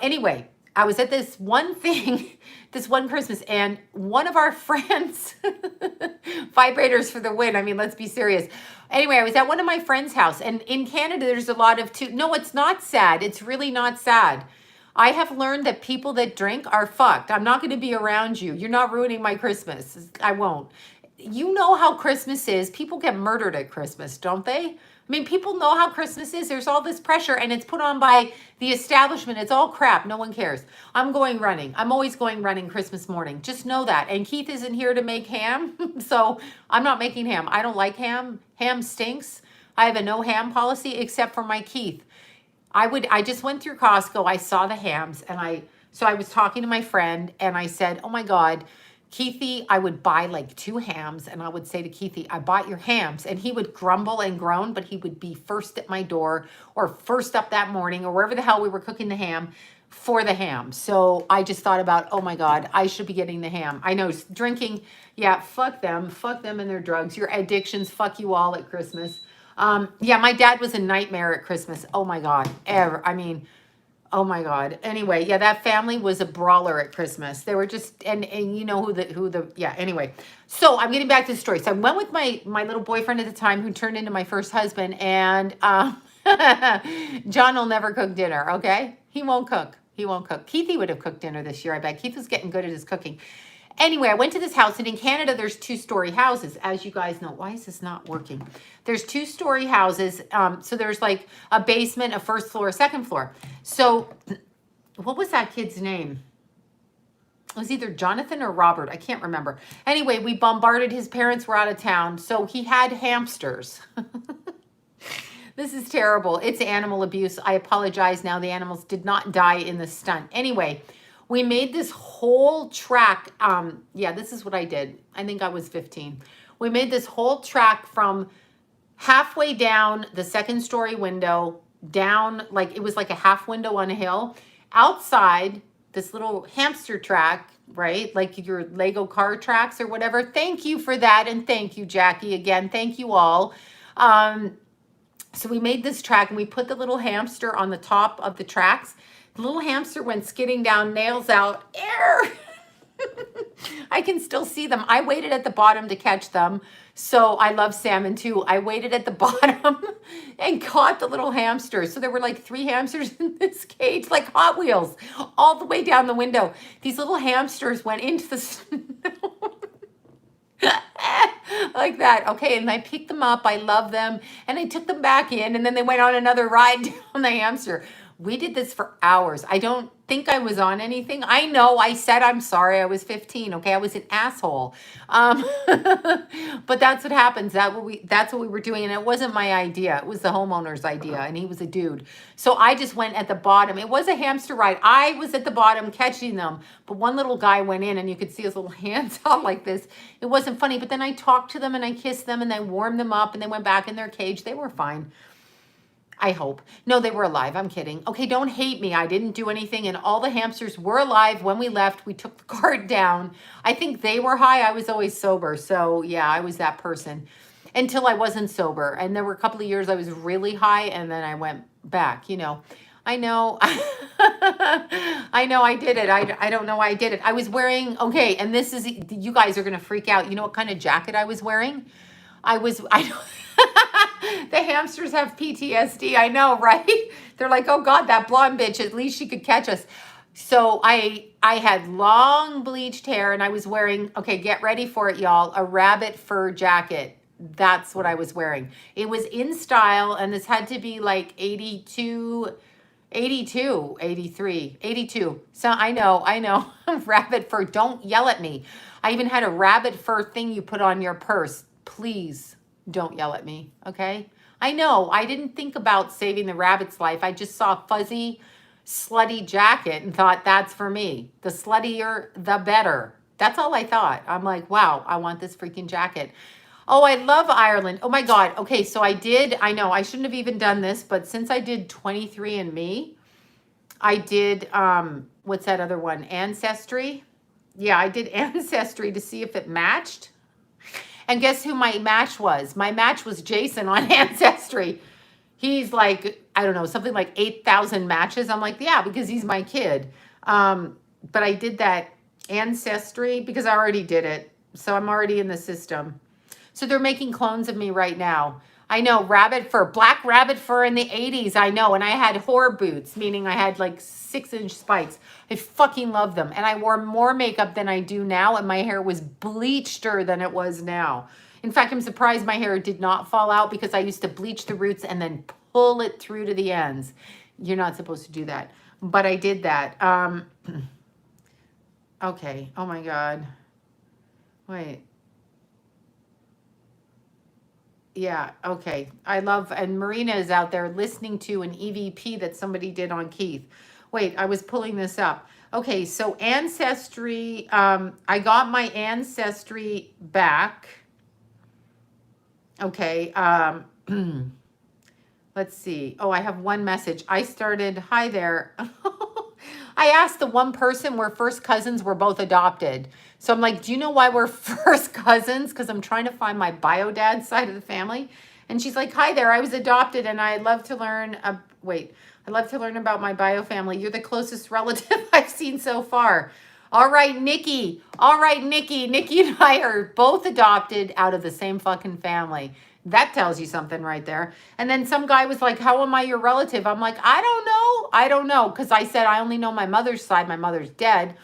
Anyway, I was at this one thing, this one Christmas, and one of our friends, vibrators for the win. I mean, let's be serious. Anyway, I was at one of my friends' house, and in Canada, there's a lot of no, it's not sad. It's really not sad. I have learned that people that drink are fucked. I'm not going to be around you. You're not ruining my Christmas. I won't. You know how Christmas is. People get murdered at Christmas, don't they? I mean, people know how Christmas is. There's all this pressure, and it's put on by the establishment. It's all crap. No one cares. I'm going running. I'm always going running Christmas morning. Just know that. And Keith isn't here to make ham, so I'm not making ham. I don't like ham. Ham stinks. I have a no ham policy except for my Keith. I just went through Costco. I saw the hams, and so I was talking to my friend, and I said, oh my God, Keithy, I would buy like 2 hams, and I would say to Keithy, I bought your hams. And he would grumble and groan, but he would be first at my door or first up that morning or wherever the hell we were cooking the ham for the ham. So I just thought about, oh my God, I should be getting the ham. I know drinking, yeah, fuck them and their drugs. Your addictions, fuck you all at Christmas. Yeah, my dad was a nightmare at Christmas. Oh my God, I mean, oh my God. Anyway, yeah, that family was a brawler at Christmas. They were just, and you know yeah, anyway. So I'm getting back to the story. So I went with my little boyfriend at the time who turned into my first husband, and John will never cook dinner, okay? He won't cook. He won't cook. Keithy would have cooked dinner this year, I bet. Keith was getting good at his cooking. Anyway, I went to this house, and in Canada, there's 2-story houses, as you guys know. Why is this not working? There's 2-story houses. So there's like a basement, a first floor, a second floor. So what was that kid's name? It was either Jonathan or Robert. I can't remember. Anyway, we bombarded. His parents were out of town. So he had hamsters. This is terrible. It's animal abuse. I apologize now. The animals did not die in the stunt. Anyway, we made this whole track. Yeah, this is what I did. I think I was 15. We made this whole track from halfway down the 2nd-story window, down, like it was like a half window on a hill, outside this little hamster track, right? Like your Lego car tracks or whatever. Thank you for that. And thank you, Jackie. Again, thank you all. So we made this track, and we put the little hamster on the top of the tracks. The little hamster went skidding down, nails out. Air! I can still see them. I waited at the bottom to catch them. So I love salmon too. I waited at the bottom and caught the little hamsters. So there were like 3 hamsters in this cage, like Hot Wheels, all the way down the window. These little hamsters went into the snow. Like that. Okay, and I picked them up. I love them. And I took them back in, and then they went on another ride down the hamster. We did this for hours. I don't think I was on anything. I know I said I'm sorry. I was 15. Okay, I was an asshole. But that's what happens. That's what we were doing, and it wasn't my idea. It was the homeowner's idea, and he was a dude. So I just went at the bottom. It was a hamster ride. I was at the bottom catching them, but one little guy went in, and you could see his little hands out like this. It wasn't funny, but then I talked to them, and I kissed them, and I warmed them up, and they went back in their cage. They were fine. I hope. No, they were alive. I'm kidding. Okay, don't hate me. I didn't do anything, and all the hamsters were alive when we left. We took the cart down. I think they were high. I was always sober. So, yeah, I was that person until I wasn't sober. And there were a couple of years I was really high, and then I went back, you know. I know. I know I did it. I don't know why I did it. I was wearing, okay, and this is, you guys are going to freak out. You know what kind of jacket I was wearing? I know. The hamsters have PTSD. I know, right? They're like, oh God, that blonde bitch, at least she could catch us. So I had long bleached hair, and I was wearing, okay, get ready for it, y'all, a rabbit fur jacket. That's what I was wearing. It was in style, and this had to be like 82, 82, 83, 82. So I know. Rabbit fur. Don't yell at me. I even had a rabbit fur thing you put on your purse. Please don't yell at me, okay? I know. I didn't think about saving the rabbit's life. I just saw a fuzzy, slutty jacket and thought that's for me. The sluttier, the better. That's all I thought. I'm like, wow, I want this freaking jacket. Oh, I love Ireland. Oh my God. Okay, so I know I shouldn't have even done this, but since I did 23andMe, I did, what's that other one? Ancestry. Yeah, I did Ancestry to see if it matched. And guess who my match was? My match was Jason on Ancestry. He's like, I don't know, something like 8,000 matches. I'm like, yeah, because he's my kid. But I did that Ancestry because I already did it. So I'm already in the system. So they're making clones of me right now. I know, rabbit fur, black rabbit fur in the 80s, I know. And I had whore boots, meaning I had like 6-inch spikes. I fucking love them. And I wore more makeup than I do now, and my hair was bleacher than it was now. In fact, I'm surprised my hair did not fall out because I used to bleach the roots and then pull it through to the ends. You're not supposed to do that. But I did that. Okay, oh my God. Wait. Yeah, okay. I love, and Marina is out there listening to an EVP that somebody did on Keith. Wait, I was pulling this up. Okay, so Ancestry, I got my Ancestry back. Okay, let's see. Oh, I have one message. I started, hi there. I asked the one person, we're first cousins, we're both adopted. So I'm like, do you know why we're first cousins? Because I'm trying to find my bio dad side of the family. And she's like, hi there, I was adopted and I love to learn, I love to learn about my bio family. You're the closest relative I've seen so far. All right, Nikki. All right, Nikki. Nikki and I are both adopted out of the same fucking family. That tells you something right there. And then some guy was like, how am I your relative? I'm like, I don't know. I don't know. Because I said, I only know my mother's side. My mother's dead.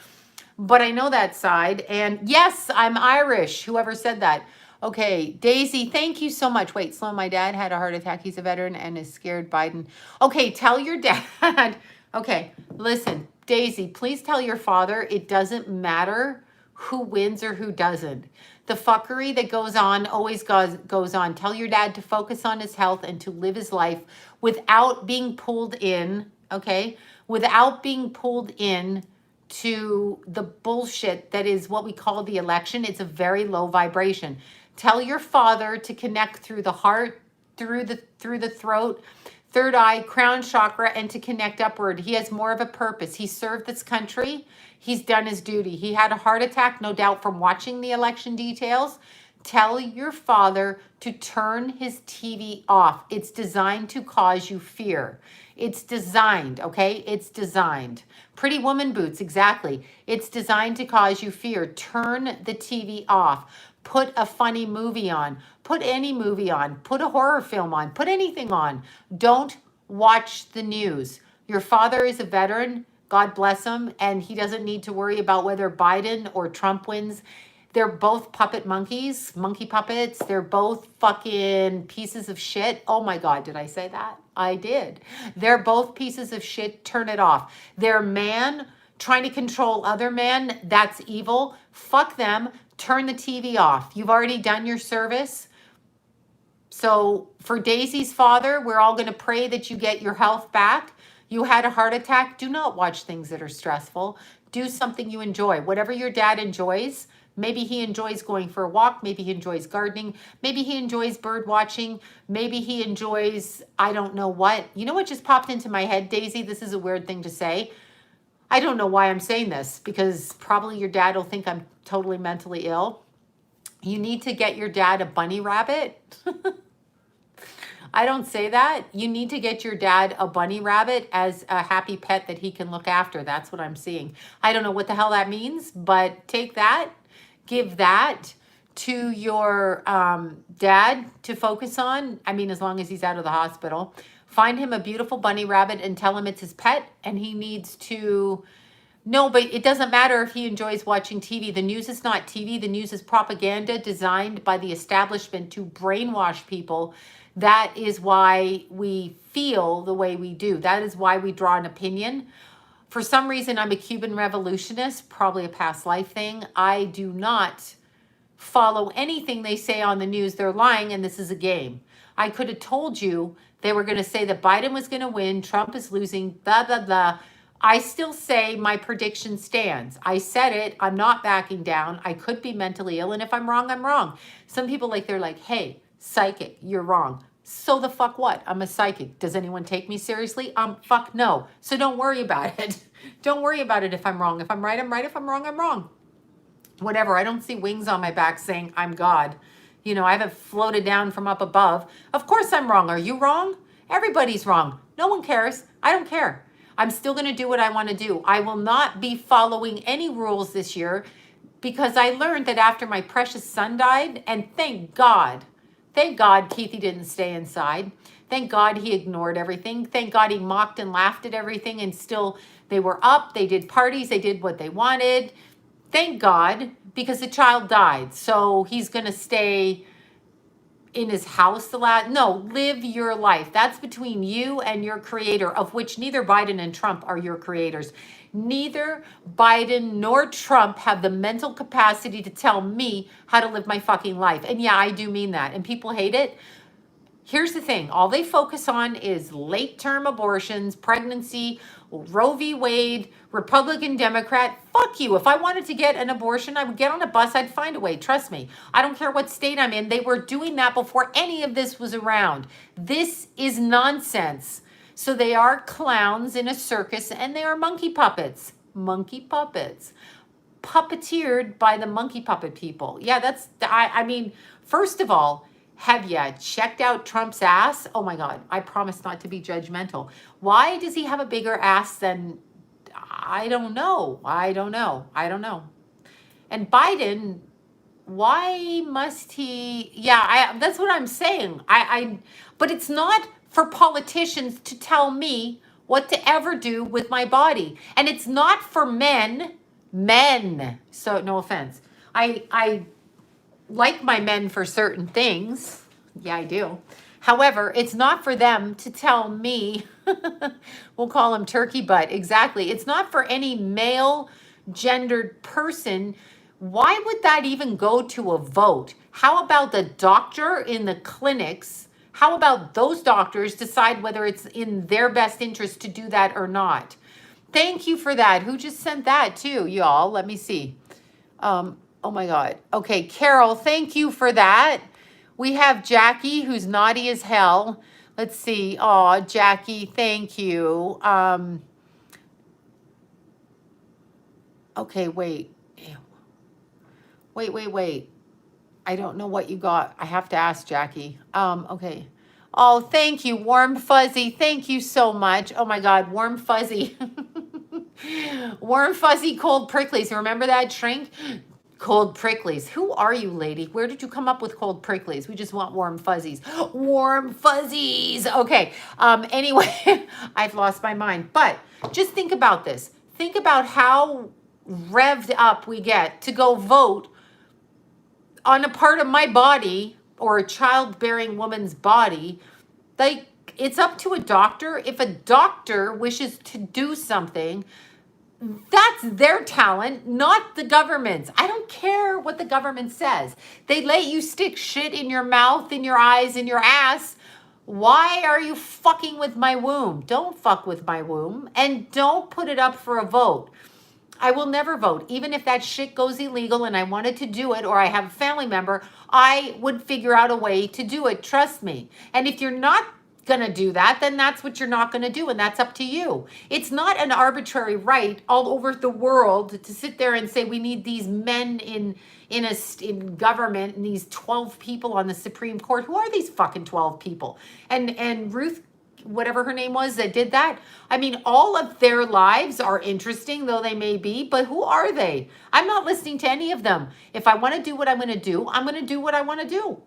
But I know that side. And yes, I'm Irish. Whoever said that. Okay, Daisy, thank you so much. Wait, Sloan, my dad had a heart attack. He's a veteran and is scared Biden. Okay, tell your dad. Okay, listen, Daisy, please tell your father it doesn't matter who wins or who doesn't. The fuckery that goes on always goes on. Tell your dad to focus on his health and to live his life without being pulled in, okay? Without being pulled in to the bullshit that is what we call the election. It's a very low vibration. Tell your father to connect through the heart, through the throat, third eye, crown chakra, and to connect upward. He has more of a purpose. He served this country. He's done his duty. He had a heart attack, no doubt, from watching the election details. Tell your father to turn his TV off. It's designed to cause you fear. It's designed, okay? It's designed. Pretty woman boots, exactly. It's designed to cause you fear. Turn the TV off. Put a funny movie on. Put any movie on. Put a horror film on. Put anything on. Don't watch the news. Your father is a veteran. God bless him. And he doesn't need to worry about whether Biden or Trump wins. They're both puppet monkeys, monkey puppets. They're both fucking pieces of shit. Oh my God, did I say that? I did. They're both pieces of shit. Turn it off. They're man trying to control other men. That's evil. Fuck them. Turn the TV off. You've already done your service. So for Daisy's father, we're all going to pray that you get your health back. You had a heart attack. Do not watch things that are stressful. Do something you enjoy. Whatever your dad enjoys. Maybe he enjoys going for a walk. Maybe he enjoys gardening. Maybe he enjoys bird watching. Maybe he enjoys, I don't know what. You know what just popped into my head, Daisy? This is a weird thing to say. I don't know why I'm saying this, because probably your dad will think I'm totally mentally ill. You need to get your dad a bunny rabbit. I don't say that. You need to get your dad a bunny rabbit as a happy pet that he can look after. That's what I'm seeing. I don't know what the hell that means, but take that. Give that to your dad to focus on. I mean, as long as he's out of the hospital. Find him a beautiful bunny rabbit and tell him it's his pet, and he needs to... No, but it doesn't matter if he enjoys watching TV. The news is not TV. The news is propaganda designed by the establishment to brainwash people That is why we feel the way we do. That is why we draw an opinion. For some reason, I'm a Cuban revolutionist, probably a past life thing. I do not follow anything they say on the news. They're lying, and this is a game. I could have told you they were going to say that Biden was going to win, Trump is losing, blah, blah, blah. I still say my prediction stands. I said it. I'm not backing down. I could be mentally ill, and if I'm wrong, I'm wrong. Some people they're like, hey, psychic, you're wrong. So the fuck what? I'm a psychic. Does anyone take me seriously? Fuck no. So don't worry about it. Don't worry about it if I'm wrong. If I'm right, I'm right. If I'm wrong, I'm wrong. Whatever. I don't see wings on my back saying I'm God. You know, I haven't floated down from up above. Of course I'm wrong. Are you wrong? Everybody's wrong. No one cares. I don't care. I'm still going to do what I want to do. I will not be following any rules this year because I learned that after my precious son died, and thank God Keithy didn't stay inside. Thank God he ignored everything. Thank God he mocked and laughed at everything, and still they were up. They did parties. They did what they wanted. Thank God, because the child died. So he's going to stay in his house live your life. That's between you and your creator, of which neither Biden and Trump are your creators. Neither Biden nor Trump have the mental capacity to tell me how to live my fucking life. And yeah, I do mean that. And people hate it. Here's the thing. All they focus on is late-term abortions, pregnancy, Roe v. Wade, Republican, Democrat. Fuck you. If I wanted to get an abortion, I would get on a bus. I'd find a way. Trust me. I don't care what state I'm in. They were doing that before any of this was around. This is nonsense. So they are clowns in a circus, and they are monkey puppets. Monkey puppets. Puppeteered by the monkey puppet people. Yeah, I mean, first of all, have you checked out Trump's ass? Oh my God, I promise not to be judgmental. Why does he have a bigger ass than, I don't know. And Biden, why must he, that's what I'm saying. But it's not for politicians to tell me what to ever do with my body. And it's not for men, so no offense. I like my men for certain things. Yeah, I do. However, it's not for them to tell me, we'll call him turkey butt. Exactly. It's not for any male gendered person. Why would that even go to a vote? How about the doctor in the clinics? How about those doctors decide whether it's in their best interest to do that or not? Thank you for that. Who just sent that too, y'all? Let me see. Oh my God. Okay, Carol, thank you for that. We have Jackie, who's naughty as hell. Let's see. Oh, Jackie, thank you. Okay, wait. Ew. Wait. I don't know what you got. I have to ask Jackie. Okay. Oh, thank you, Warm Fuzzy. Thank you so much. Oh my God, Warm Fuzzy. Warm Fuzzy Cold Pricklies. Remember that shrink? Cold pricklies. Who are you, lady? Where did you come up with cold pricklies? We just want warm fuzzies. Warm fuzzies. Okay. Anyway, I've lost my mind. But just think about this. Think about how revved up we get to go vote on a part of my body or a childbearing woman's body. Like, it's up to a doctor. If a doctor wishes to do something, that's their talent, not the government's. I don't care what the government says. They let you stick shit in your mouth, in your eyes, in your ass. Why are you fucking with my womb? Don't fuck with my womb, and don't put it up for a vote. I will never vote. Even if that shit goes illegal and I wanted to do it, or I have a family member, I would figure out a way to do it. Trust me. And if you're not gonna do that, then that's what you're not gonna do, and that's up to you. It's not an arbitrary right all over the world to sit there and say we need these men in government and these 12 people on the Supreme Court. Who are these fucking 12 people? And Ruth, whatever her name was, that did that. I mean, all of their lives are interesting, though they may be, but who are they? I'm not listening to any of them. If I want to do what I'm going to do, I'm going to do what I want to do.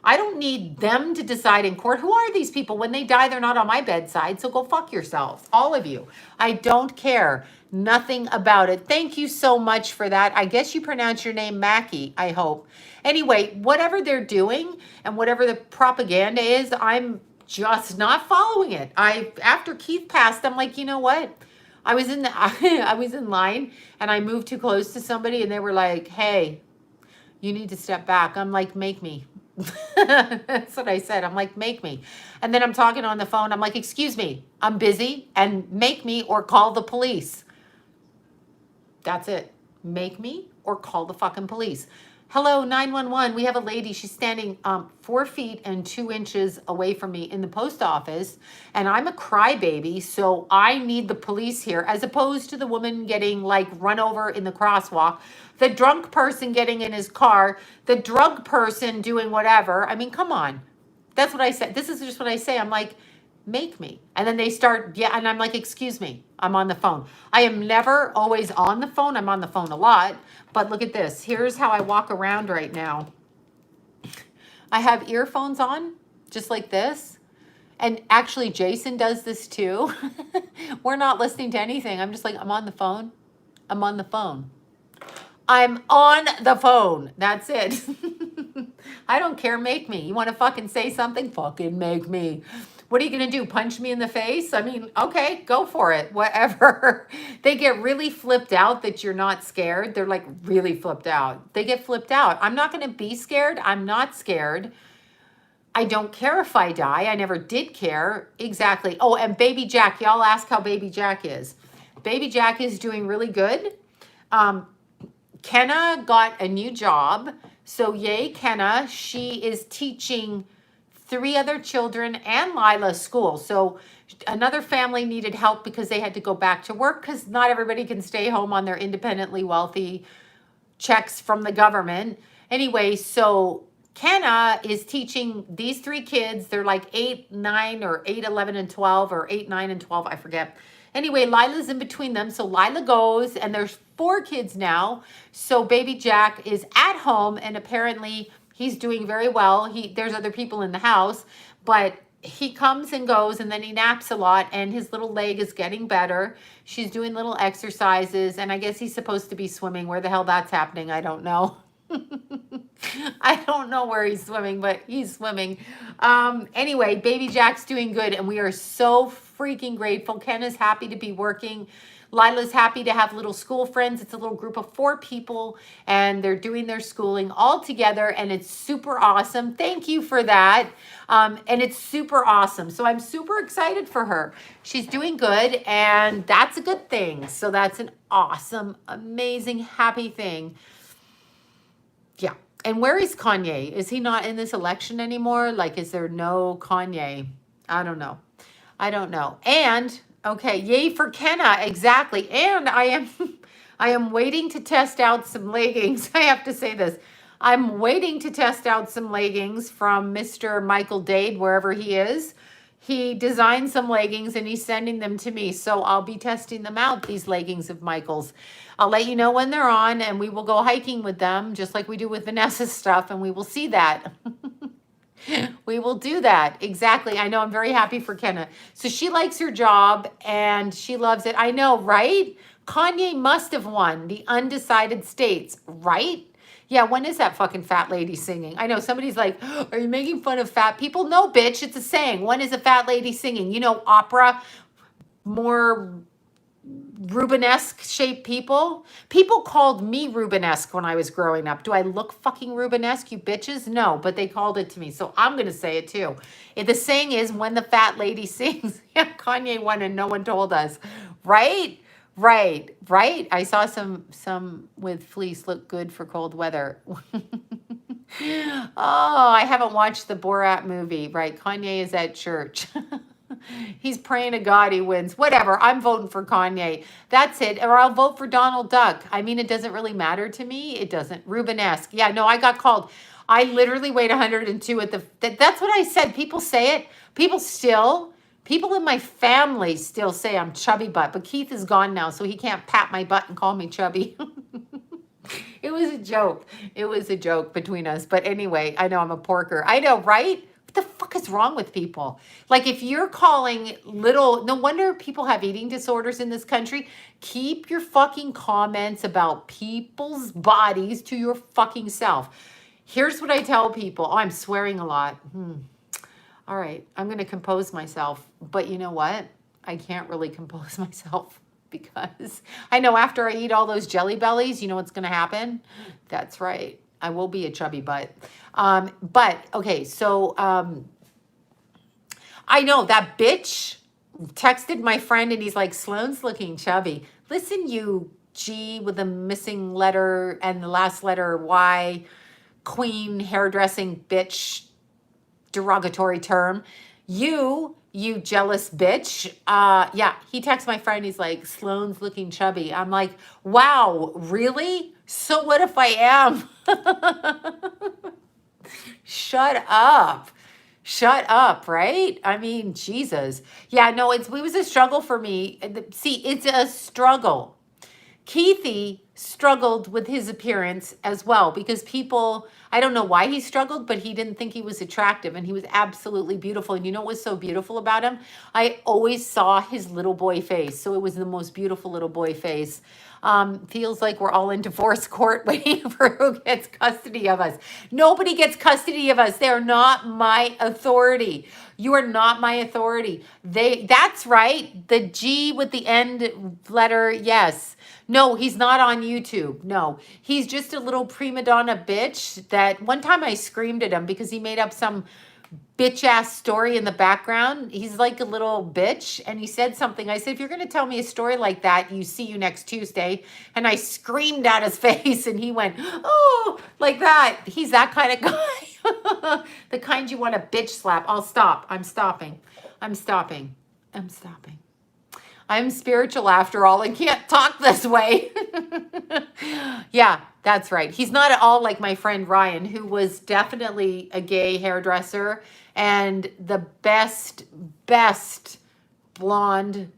I don't need them to decide in court. Who are these people? When they die, they're not on my bedside. So go fuck yourselves, all of you. I don't care. Nothing about it. Thank you so much for that. I guess you pronounce your name Mackie, I hope. Anyway, whatever they're doing and whatever the propaganda is, I'm just not following it. After Keith passed, I'm like, you know what? I was in the I was in line and I moved too close to somebody and they were like, "Hey, you need to step back." I'm like, "Make me." That's what I said. I'm like, "Make me." And then I'm talking on the phone. I'm like, "Excuse me, I'm busy and make me or call the police." That's it. Make me or call the fucking police. Hello, 911. We have a lady. She's standing 4 feet and 2 inches away from me in the post office. And I'm a crybaby, so I need the police here, as opposed to the woman getting like run over in the crosswalk, the drunk person getting in his car, the drug person doing whatever. I mean, come on. That's what I said. This is just what I say. I'm like, make me. And then they start, yeah, and I'm like, excuse me, I'm on the phone. I am never always on the phone. I'm on the phone a lot. But look at this. Here's how I walk around right now. I have earphones on, just like this. And actually, Jason does this too. We're not listening to anything. I'm just like, I'm on the phone. I'm on the phone. I'm on the phone. That's it. I don't care. Make me. You want to fucking say something? Fucking make me. What are you going to do? Punch me in the face? I mean, okay, go for it. Whatever. They get really flipped out that you're not scared. They're like really flipped out. They get flipped out. I'm not going to be scared. I'm not scared. I don't care if I die. I never did care. Exactly. Oh, and Baby Jack. Y'all ask how Baby Jack is. Baby Jack is doing really good. Kenna got a new job. So yay, Kenna. She is teaching 3 other children and Lila's school. So another family needed help because they had to go back to work because not everybody can stay home on their independently wealthy checks from the government. Anyway, so Kenna is teaching these 3 kids. They're like 8, 9, or 8, 11, and 12, or 8, 9, and 12. I forget. Anyway, Lila's in between them. So Lila goes, and there's 4 kids now. So Baby Jack is at home, and apparently he's doing very well. There's other people in the house, but he comes and goes, and then he naps a lot, and his little leg is getting better. She's doing little exercises, and I guess he's supposed to be swimming. Where the hell that's happening, I don't know. I don't know where he's swimming, but he's swimming. Anyway, Baby Jack's doing good, and we are so freaking grateful. Ken is happy to be working. Lila's happy to have little school friends. It's a little group of 4 people, and they're doing their schooling all together, and it's super awesome. Thank you for that. And it's super awesome. So I'm super excited for her. She's doing good, and that's a good thing. So that's an awesome, amazing, happy thing. Yeah. And where is Kanye? Is he not in this election anymore? Like, is there no Kanye? I don't know. I don't know. And okay, yay for Kenna, exactly. And I am waiting to test out some leggings. I have to say this. I'm waiting to test out some leggings from Mr. Michael Dade, wherever he is. He designed some leggings and he's sending them to me. So I'll be testing them out, these leggings of Michael's. I'll let you know when they're on, and we will go hiking with them, just like we do with Vanessa's stuff, and we will see that. We will do that. Exactly. I know. I'm very happy for Kenna. So she likes her job and she loves it. I know, right? Kanye must have won the undecided states, right? Yeah, when is that fucking fat lady singing? I know somebody's like, are you making fun of fat people? No, bitch, it's a saying. When is a fat lady singing? You know, opera, more Rubenesque shaped people. People called me Rubenesque when I was growing up. Do I look fucking Rubenesque, you bitches? No, but they called it to me. So I'm going to say it too. The saying is, when the fat lady sings. Yeah, Kanye won and no one told us. Right? Right. Right. I saw some with fleece look good for cold weather. Oh, I haven't watched the Borat movie. Right. Kanye is at church. He's praying to God he wins. Whatever. I'm voting for Kanye. That's it. Or I'll vote for Donald Duck. I mean, it doesn't really matter to me. It doesn't. Rubenesque. Yeah, no, I got called. I literally weighed 102 at the... That's what I said. People say it. People in my family still say I'm chubby butt. But Keith is gone now, so he can't pat my butt and call me chubby. It It was a joke. It was a joke between us. But anyway, I know I'm a porker. I know, right? What the fuck is wrong with people? Like, if you're calling little, no wonder people have eating disorders in this country. Keep your fucking comments about people's bodies to your fucking self. Here's what I tell people. Oh, I'm swearing a lot. All right, I'm going to compose myself. But you know what? I can't really compose myself because I know after I eat all those jelly bellies, you know what's going to happen? That's right. I will be a chubby butt. But okay, so I know that bitch texted my friend and he's like, Sloan's looking chubby. Listen, you G with a missing letter and the last letter Y, queen hairdressing bitch, derogatory term. You jealous bitch. Yeah, he texts my friend. He's like, Sloan's looking chubby. I'm like, wow, really? So what if I am? Shut up. Shut up, right? I mean, Jesus. Yeah, no, it was a struggle for me. See, it's a struggle. Keithy struggled with his appearance as well because people, I don't know why he struggled, but he didn't think he was attractive and he was absolutely beautiful. And you know what was so beautiful about him? I always saw his little boy face. So it was the most beautiful little boy face. Feels like we're all in divorce court waiting for who gets custody of us. Nobody gets custody of us. They are not my authority. You are not my authority. That's right. The G with the end letter, yes. No, he's not on YouTube. No, he's just a little prima donna bitch that one time I screamed at him because he made up some bitch ass story in the background. He's like a little bitch. And he said something. I said, if you're going to tell me a story like that, you see you next Tuesday. And I screamed at his face and he went, oh, like that. He's that kind of guy. The kind you want to bitch slap. I'll stop. I'm stopping. I'm stopping. I'm stopping. I'm spiritual after all and can't talk this way. Yeah, that's right. He's not at all like my friend Ryan, who was definitely a gay hairdresser and the best blonde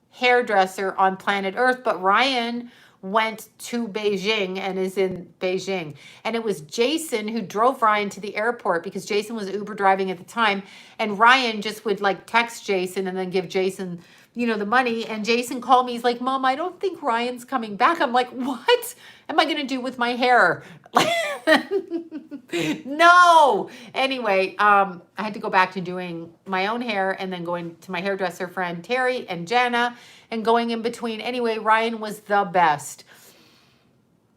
hairdresser on planet Earth. But Ryan went to Beijing and is in Beijing. And it was Jason who drove Ryan to the airport because Jason was Uber driving at the time. And Ryan just would like text Jason and then give Jason, you know, the money. And Jason called me. He's like, Mom, I don't think Ryan's coming back. I'm like, what am I going to do with my hair? No. Anyway, I had to go back to doing my own hair and then going to my hairdresser friend Terry and Jana and going in between. Anyway, Ryan was the best.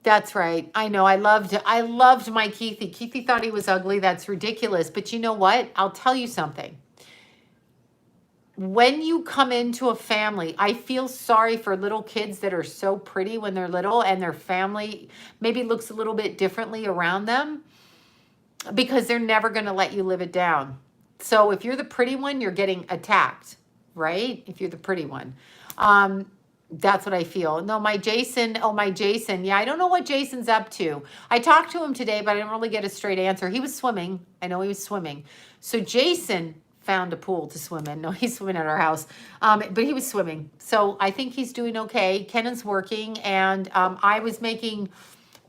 That's right. I know. I loved my Keithy. Keithy thought he was ugly. That's ridiculous. But you know what? I'll tell you something. When you come into a family, I feel sorry for little kids that are so pretty when they're little and their family maybe looks a little bit differently around them because they're never going to let you live it down. So if you're the pretty one, you're getting attacked, right? If you're the pretty one. That's what I feel. No, my Jason. Yeah, I don't know what Jason's up to. I talked to him today, but I didn't really get a straight answer. He was swimming. I know he was swimming. So Jason found a pool to swim in. No, he's swimming at our house. But he was swimming. So I think he's doing okay. Kennan's working. And I was making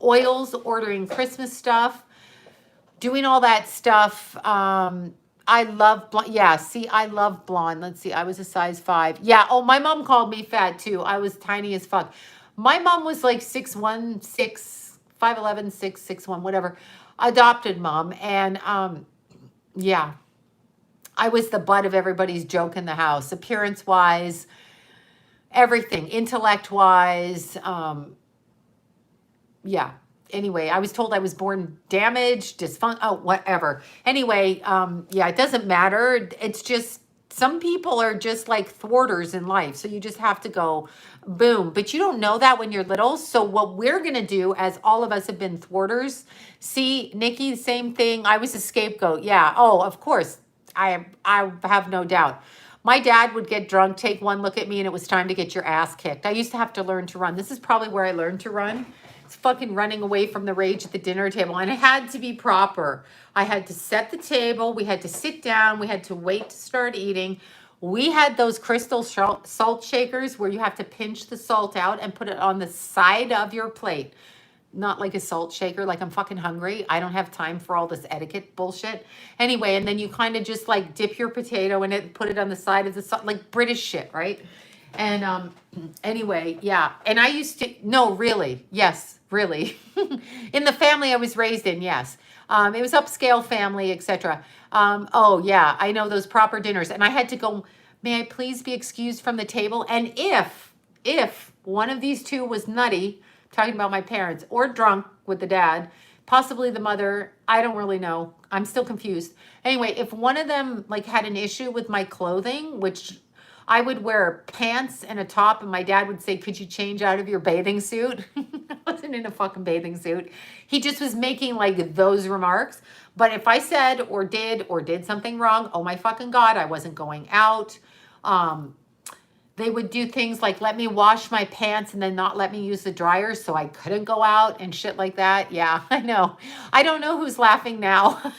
oils, ordering Christmas stuff, doing all that stuff. I love blonde. Yeah, see, I love blonde. Let's see. I was a size 5. Yeah. Oh, my mom called me fat too. I was tiny as fuck. My mom was like 6'1", 5'11", 6'1", whatever. Adopted mom. And yeah, I was the butt of everybody's joke in the house. Appearance wise, everything. Intellect wise. Yeah. Anyway, I was told I was born damaged, whatever. Anyway, yeah, it doesn't matter. It's just, some people are just like thwarters in life. So you just have to go boom. But you don't know that when you're little. So what we're going to do, as all of us have been thwarters, see, Nikki, same thing. I was a scapegoat. Yeah. Oh, of course. I have no doubt. My dad would get drunk, take one look at me, and it was time to get your ass kicked. I used to have to learn to run. This is probably where I learned to run. Fucking running away from the rage at the dinner table, and it had to be proper. I had to set the table, we had to sit down, we had to wait to start eating. We had those crystal salt shakers where you have to pinch the salt out and put it on the side of your plate. not like a salt shaker. Like I'm fucking hungry. I don't have time for all this etiquette bullshit. Anyway, and then you kind of just like dip your potato in it, put it on the side of the salt, like British shit, right? And anyway, yeah. And I used to, no, really, yes, really. In the family I was raised in, yes. It was upscale family, etc. Oh yeah, I know those proper dinners. And I had to go, may I please be excused from the table? And if one of these two was nutty, talking about my parents, or drunk with the dad, possibly the mother, I don't really know. I'm still confused. Anyway, if one of them like had an issue with my clothing, which I would wear pants and a top, and my dad would say, could you change out of your bathing suit? I wasn't in a fucking bathing suit. He just was making like those remarks. But if I said or did something wrong, oh my fucking God, I wasn't going out. They would do things like let me wash my pants and then not let me use the dryer so I couldn't go out and shit like that. Yeah, I know. I don't know who's laughing now.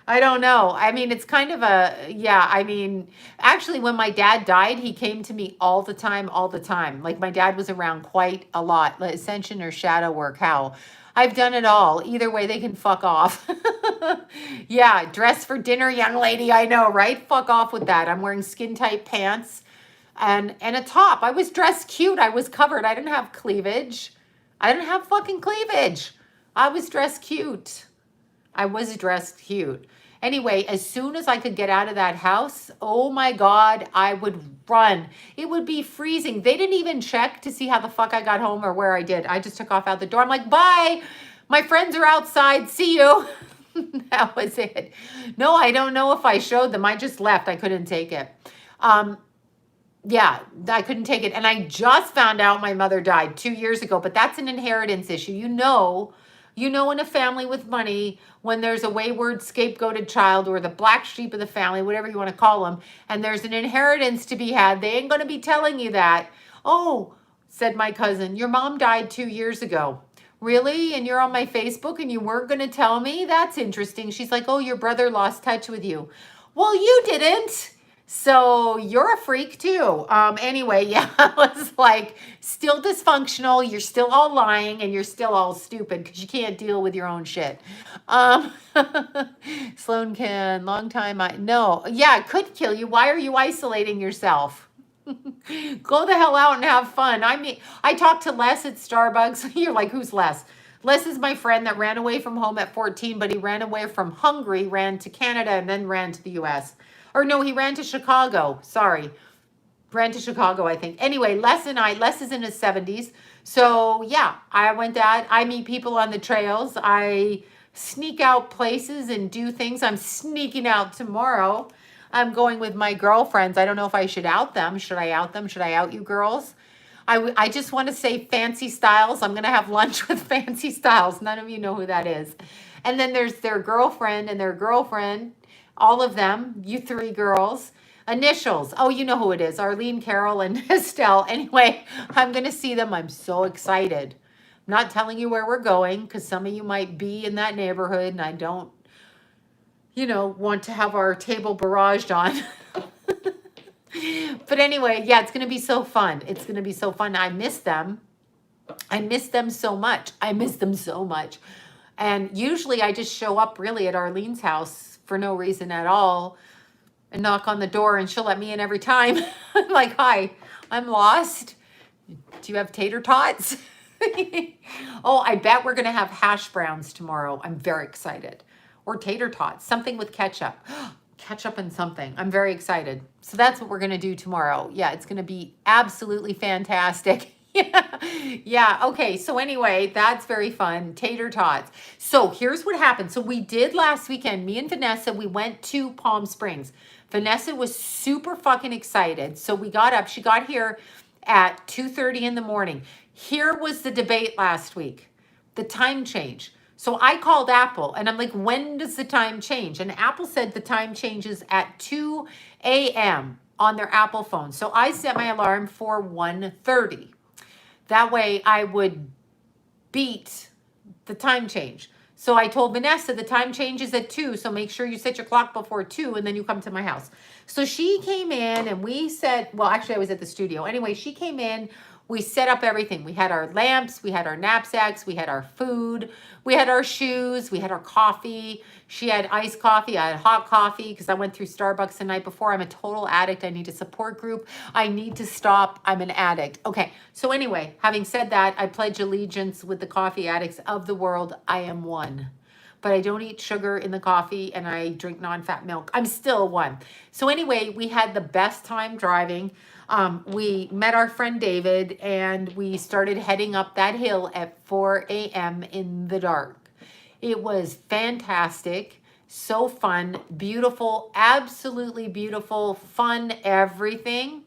I don't know. I mean, it's kind of a, yeah, I mean, actually, when my dad died, he came to me all the time, all the time. Like my dad was around quite a lot. Like ascension or shadow work, how? I've done it all. Either way, they can fuck off. Yeah, dress for dinner, young lady. I know, right? Fuck off with that. I'm wearing skin tight pants and a top. I was dressed cute. I was covered. I didn't have cleavage. I didn't have fucking cleavage. I was dressed cute. I was dressed cute. Anyway, as soon as I could get out of that house, oh my God, I would run. It would be freezing. They didn't even check to see how the fuck I got home or where I did. I just took off out the door. I'm like, bye. My friends are outside. See you. That was it. No, I don't know if I showed them. I just left. I couldn't take it. Yeah, I couldn't take it. And I just found out my mother died 2 years ago, but that's an inheritance issue. You know, in a family with money, when there's a wayward scapegoated child or the black sheep of the family, whatever you want to call them, and there's an inheritance to be had, they ain't going to be telling you that. Oh, said my cousin, your mom died 2 years ago. Really? And you're on my Facebook and you weren't going to tell me? That's interesting. She's like, oh, your brother lost touch with you. Well, you didn't. So you're a freak too. Anyway, yeah, I was like still dysfunctional. You're still all lying and you're still all stupid because you can't deal with your own shit. Sloan can, long time. No, yeah, it could kill you. Why are you isolating yourself? Go the hell out and have fun. I mean, I talked to Les at Starbucks. You're like, who's Les? Les is my friend that ran away from home at 14, but he ran away from Hungary, ran to Canada, and then ran to the US. Or no, he ran to Chicago. Sorry. Ran to Chicago, I think. Anyway, Les is in his 70s. So yeah, I went out. I meet people on the trails. I sneak out places and do things. I'm sneaking out tomorrow. I'm going with my girlfriends. I don't know if I should out them. Should I out them? Should I out you girls? I just want to say Fancy Styles. I'm going to have lunch with Fancy Styles. None of you know who that is. And then there's their girlfriend and their girlfriend. All of them, you three girls. Initials. Oh, you know who it is. Arlene, Carol, and Estelle. Anyway, I'm going to see them. I'm so excited. I'm not telling you where we're going because some of you might be in that neighborhood and I don't, want to have our table barraged on. But anyway, yeah, it's going to be so fun. It's going to be so fun. I miss them. I miss them so much. I miss them so much. And usually I just show up really at Arlene's house for no reason at all and knock on the door and she'll let me in every time. I'm like, hi, I'm lost. Do you have tater tots? Oh, I bet we're going to have hash browns tomorrow. I'm very excited. Or tater tots, something with ketchup. Ketchup and something. I'm very excited. So that's what we're going to do tomorrow. Yeah, it's going to be absolutely fantastic. Yeah. Okay. So anyway, that's very fun. Tater tots. So here's what happened. So we did last weekend, me and Vanessa, we went to Palm Springs. Vanessa was super fucking excited. So we got up, she got here at 2:30 in the morning. Here was the debate last week, the time change. So I called Apple and I'm like, when does the time change? And Apple said the time changes at 2 a.m. on their Apple phone. So I set my alarm for 1:30. That way I would beat the time change. So I told Vanessa the time changes at 2. So make sure you set your clock before 2 and then you come to my house. So she came in and we said, well, actually I was at the studio. Anyway, she came in. We set up everything. We had our lamps, we had our knapsacks, we had our food, we had our shoes, we had our coffee. She had iced coffee, I had hot coffee because I went through Starbucks the night before. I'm a total addict. I need a support group. I need to stop. I'm an addict. Okay, so anyway, having said that, I pledge allegiance with the coffee addicts of the world. I am one. But I don't eat sugar in the coffee and I drink non-fat milk. I'm still one. So anyway, we had the best time driving. We met our friend David and we started heading up that hill at 4 a.m. in the dark. It was fantastic, so fun, beautiful, absolutely beautiful, fun, everything.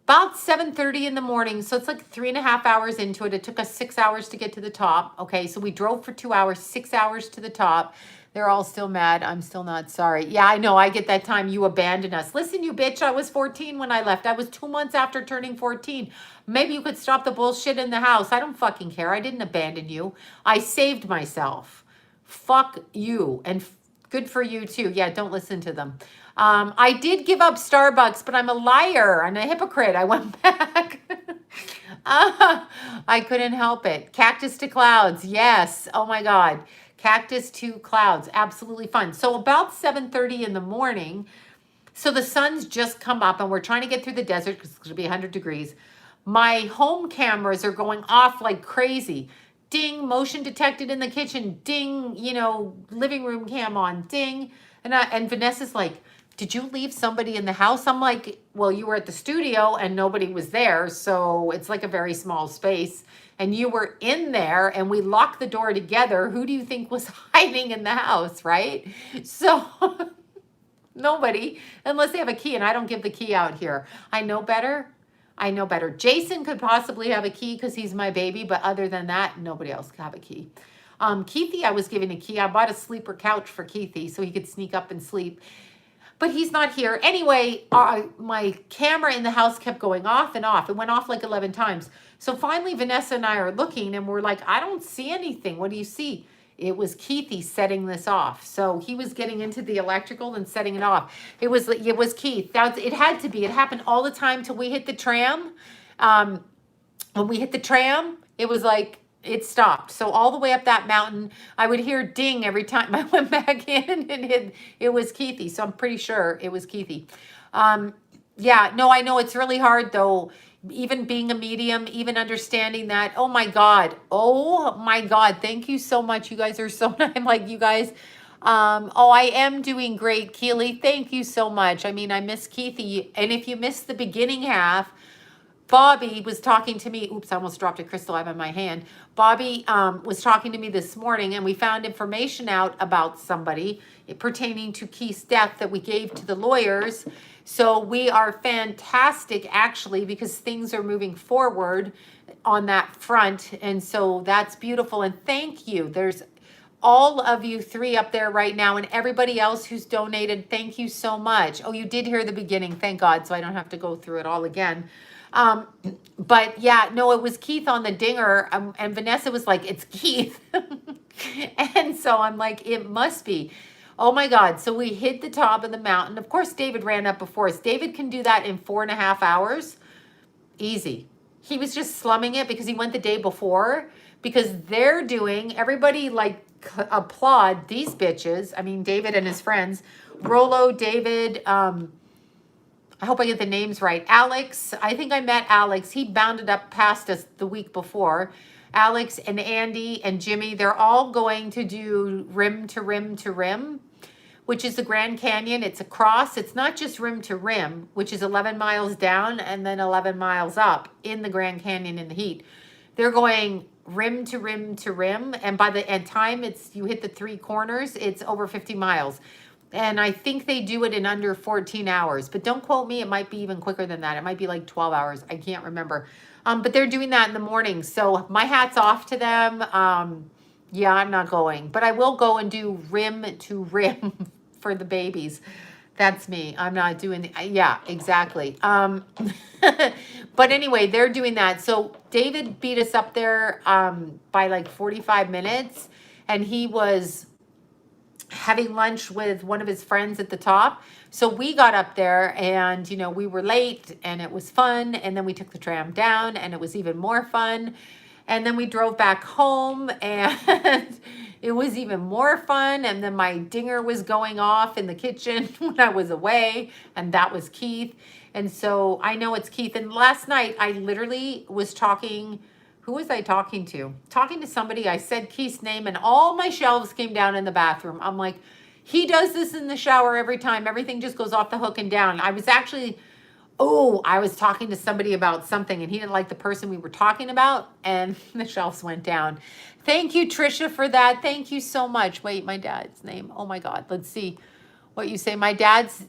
About 7:30 in the morning, so it's like 3.5 hours into it. It took us 6 hours to get to the top. Okay, so we drove for 2 hours, 6 hours to the top. They're all still mad. I'm still not sorry. Yeah, I know. I get that time. You abandoned us. Listen, you bitch. I was 14 when I left. I was 2 months after turning 14. Maybe you could stop the bullshit in the house. I don't fucking care. I didn't abandon you. I saved myself. Fuck you. And good for you too. Yeah, don't listen to them. I did give up Starbucks, but I'm a liar. I'm a hypocrite. I went back. I couldn't help it. Cactus to clouds. Yes. Oh my God. Cactus to clouds. Absolutely fun. So about 7:30 in the morning, so the sun's just come up and we're trying to get through the desert because it's going to be 100 degrees. My home cameras are going off like crazy. Ding, motion detected in the kitchen. Ding, you know, living room cam on. Ding. And Vanessa's like, did you leave somebody in the house? I'm like, well, you were at the studio and nobody was there. So it's like a very small space. And you were in there and we locked the door together. Who do you think was hiding in the house, right? So nobody, unless they have a key, and I don't give the key out here. I know better. I know better. Jason could possibly have a key because he's my baby, but other than that, nobody else could have a key. Keithy, I was giving a key. I bought a sleeper couch for Keithy so he could sneak up and sleep. But he's not here. Anyway, my camera in the house kept going off and off. It went off like 11 times. So finally, Vanessa and I are looking and we're like, I don't see anything. What do you see? It was Keithy setting this off. So he was getting into the electrical and setting it off. It was Keith. It had to be. It happened all the time till we hit the tram. When we hit the tram, it was like, it stopped. So all the way up that mountain, I would hear ding every time I went back in and it was Keithy. So I'm pretty sure it was Keithy. Yeah, no, I know it's really hard though. Even being a medium, even understanding that, oh my God, thank you so much. You guys are so nice. I'm like, you guys, oh, I am doing great, Keely. Thank you so much. I mean, I miss Keithy. And if you missed the beginning half, Bobby was talking to me. Oops, I almost dropped a crystal out of my hand. Bobby was talking to me this morning and we found information out about somebody pertaining to Keith's death that we gave to the lawyers. So we are fantastic actually because things are moving forward on that front. And so that's beautiful. And thank you. There's all of you three up there right now and everybody else who's donated. Thank you so much. Oh, you did hear the beginning. Thank God. So I don't have to go through it all again. But yeah, no, it was Keith on the dinger. And Vanessa was like, it's Keith. And so I'm like, it must be. Oh my God. So we hit the top of the mountain. Of course, David ran up before us. David can do that in 4.5 hours. Easy. He was just slumming it because he went the day before because they're doing, everybody like applaud these bitches. I mean, David and his friends, Rolo, David, I hope I get the names right. Alex, I think I met Alex. He bounded up past us the week before. Alex and Andy and Jimmy, they're all going to do rim to rim to rim, which is the Grand Canyon. It's a cross. It's not just rim to rim, which is 11 miles down and then 11 miles up in the Grand Canyon in the heat. They're going rim to rim to rim. And by the time you hit the 3 corners, it's over 50 miles. And I think they do it in under 14 hours. But don't quote me. It might be even quicker than that. It might be like 12 hours. I can't remember. But they're doing that in the morning. So my hat's off to them. Yeah, I'm not going. But I will go and do rim to rim for the babies. That's me. I'm not doing... Yeah, exactly. But anyway, they're doing that. So David beat us up there by like 45 minutes. And he was... having lunch with one of his friends at the top. So we got up there and, you know, we were late and it was fun. And then we took the tram down and it was even more fun. And then we drove back home and it was even more fun. And then my dinger was going off in the kitchen when I was away, and that was Keith. And so I know it's Keith. And last night I literally was talking. Who was I talking to? Talking to somebody. I said Keith's name and all my shelves came down in the bathroom. I'm like, he does this in the shower every time. Everything just goes off the hook and down. I was actually, I was talking to somebody about something and he didn't like the person we were talking about and the shelves went down. Thank you, Trisha, for that. Thank you so much. Wait, my dad's name. Oh my God. Let's see what you say. My dad's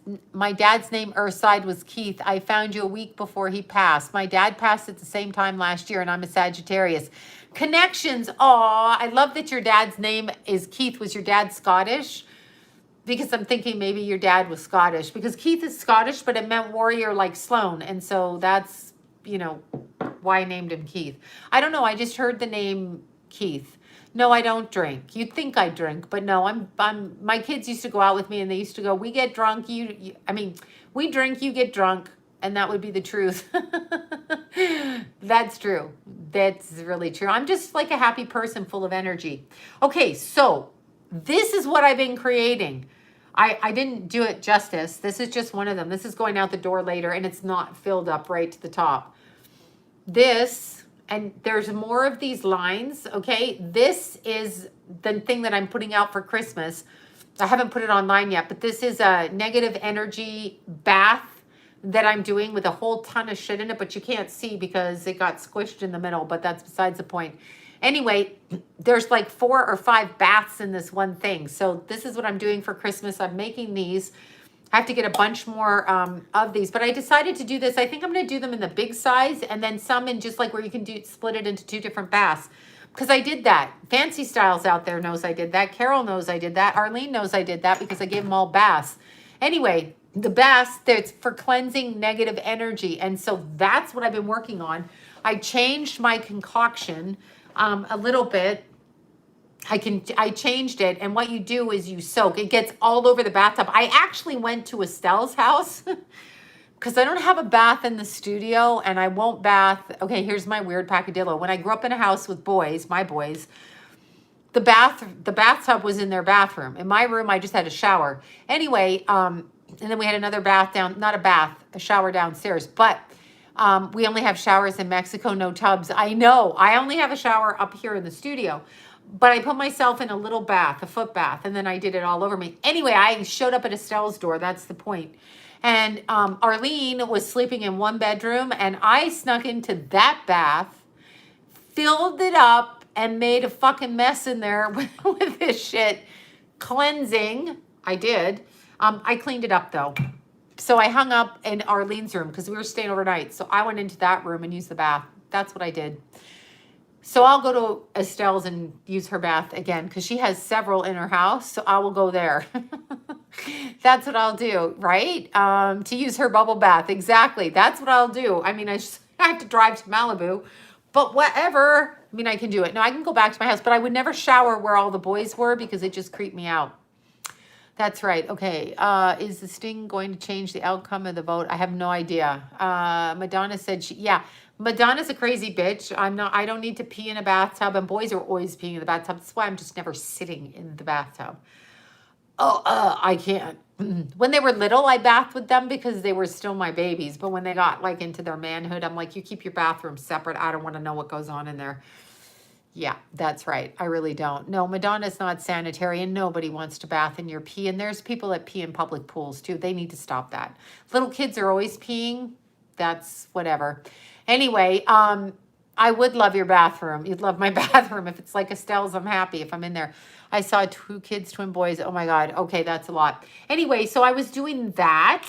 name Earthside was Keith. I found you a week before he passed. My dad passed at the same time last year and I'm a Sagittarius. Connections. Aw, I love that your dad's name is Keith. Was your dad Scottish? Because I'm thinking maybe your dad was Scottish, because Keith is Scottish, but it meant warrior like Sloan. And so that's, you know, why I named him Keith. I don't know. I just heard the name Keith. No, I don't drink. You'd think I drink, but no, my kids used to go out with me and they used to go, we get drunk. We drink, you get drunk. And that would be the truth. That's true. That's really true. I'm just like a happy person full of energy. Okay. So this is what I've been creating. I didn't do it justice. This is just one of them. This is going out the door later and it's not filled up right to the top. This, and there's more of these lines, okay? This is the thing that I'm putting out for Christmas. I haven't put it online yet, but this is a negative energy bath that I'm doing with a whole ton of shit in it, but you can't see because it got squished in the middle, but that's besides the point. Anyway, there's like 4 or 5 baths in this one thing. So this is what I'm doing for Christmas. I'm making these. I have to get a bunch more of these, but I decided to do this. I think I'm going to do them in the big size and then some in just like where you can split it into 2 different baths. Because I did that. Fancy Styles out there knows I did that. Carol knows I did that. Arlene knows I did that because I gave them all baths. Anyway, the baths, that's for cleansing negative energy. And so that's what I've been working on. I changed my concoction a little bit. I changed it, and what you do is you soak. It gets all over the bathtub. I actually went to Estelle's house because I don't have a bath in the studio, and I won't bath. Okay, here's my weird peccadillo. When I grew up in a house with boys, my boys, the bathtub was in their bathroom. In my room, I just had a shower. Anyway, and then we had another bath not a bath, a shower downstairs, but we only have showers in Mexico, no tubs. I know. I only have a shower up here in the studio. But I put myself in a little bath, a foot bath, and then I did it all over me. Anyway, I showed up at Estelle's door. That's the point. And Arlene was sleeping in one bedroom, and I snuck into that bath, filled it up, and made a fucking mess in there with this shit. Cleansing. I did. I cleaned it up, though. So I hung up in Arlene's room because we were staying overnight. So I went into that room and used the bath. That's what I did. So I'll go to Estelle's and use her bath again because she has several in her house. So I will go there. That's what I'll do, right? To use her bubble bath. Exactly. That's what I'll do. I mean, I have to drive to Malibu, but whatever. I mean, I can do it. No, I can go back to my house, but I would never shower where all the boys were because it just creeped me out. That's right. Okay. Is the sting going to change the outcome of the vote? I have no idea. Madonna said yeah. Madonna's a crazy bitch. I don't need to pee in a bathtub, and boys are always peeing in the bathtub. That's why I'm just never sitting in the bathtub. I can't. When they were little, I bathed with them because they were still my babies. But when they got like into their manhood, I'm like, you keep your bathroom separate. I don't want to know what goes on in there. Yeah, that's right. I really don't. No, Madonna's not sanitary, and nobody wants to bath in your pee. And there's people that pee in public pools too. They need to stop that. Little kids are always peeing. That's whatever. Anyway, I would love your bathroom. You'd love my bathroom. If it's like Estelle's, I'm happy if I'm in there. I saw 2 kids, twin boys. Oh my God. Okay, that's a lot. Anyway, so I was doing that,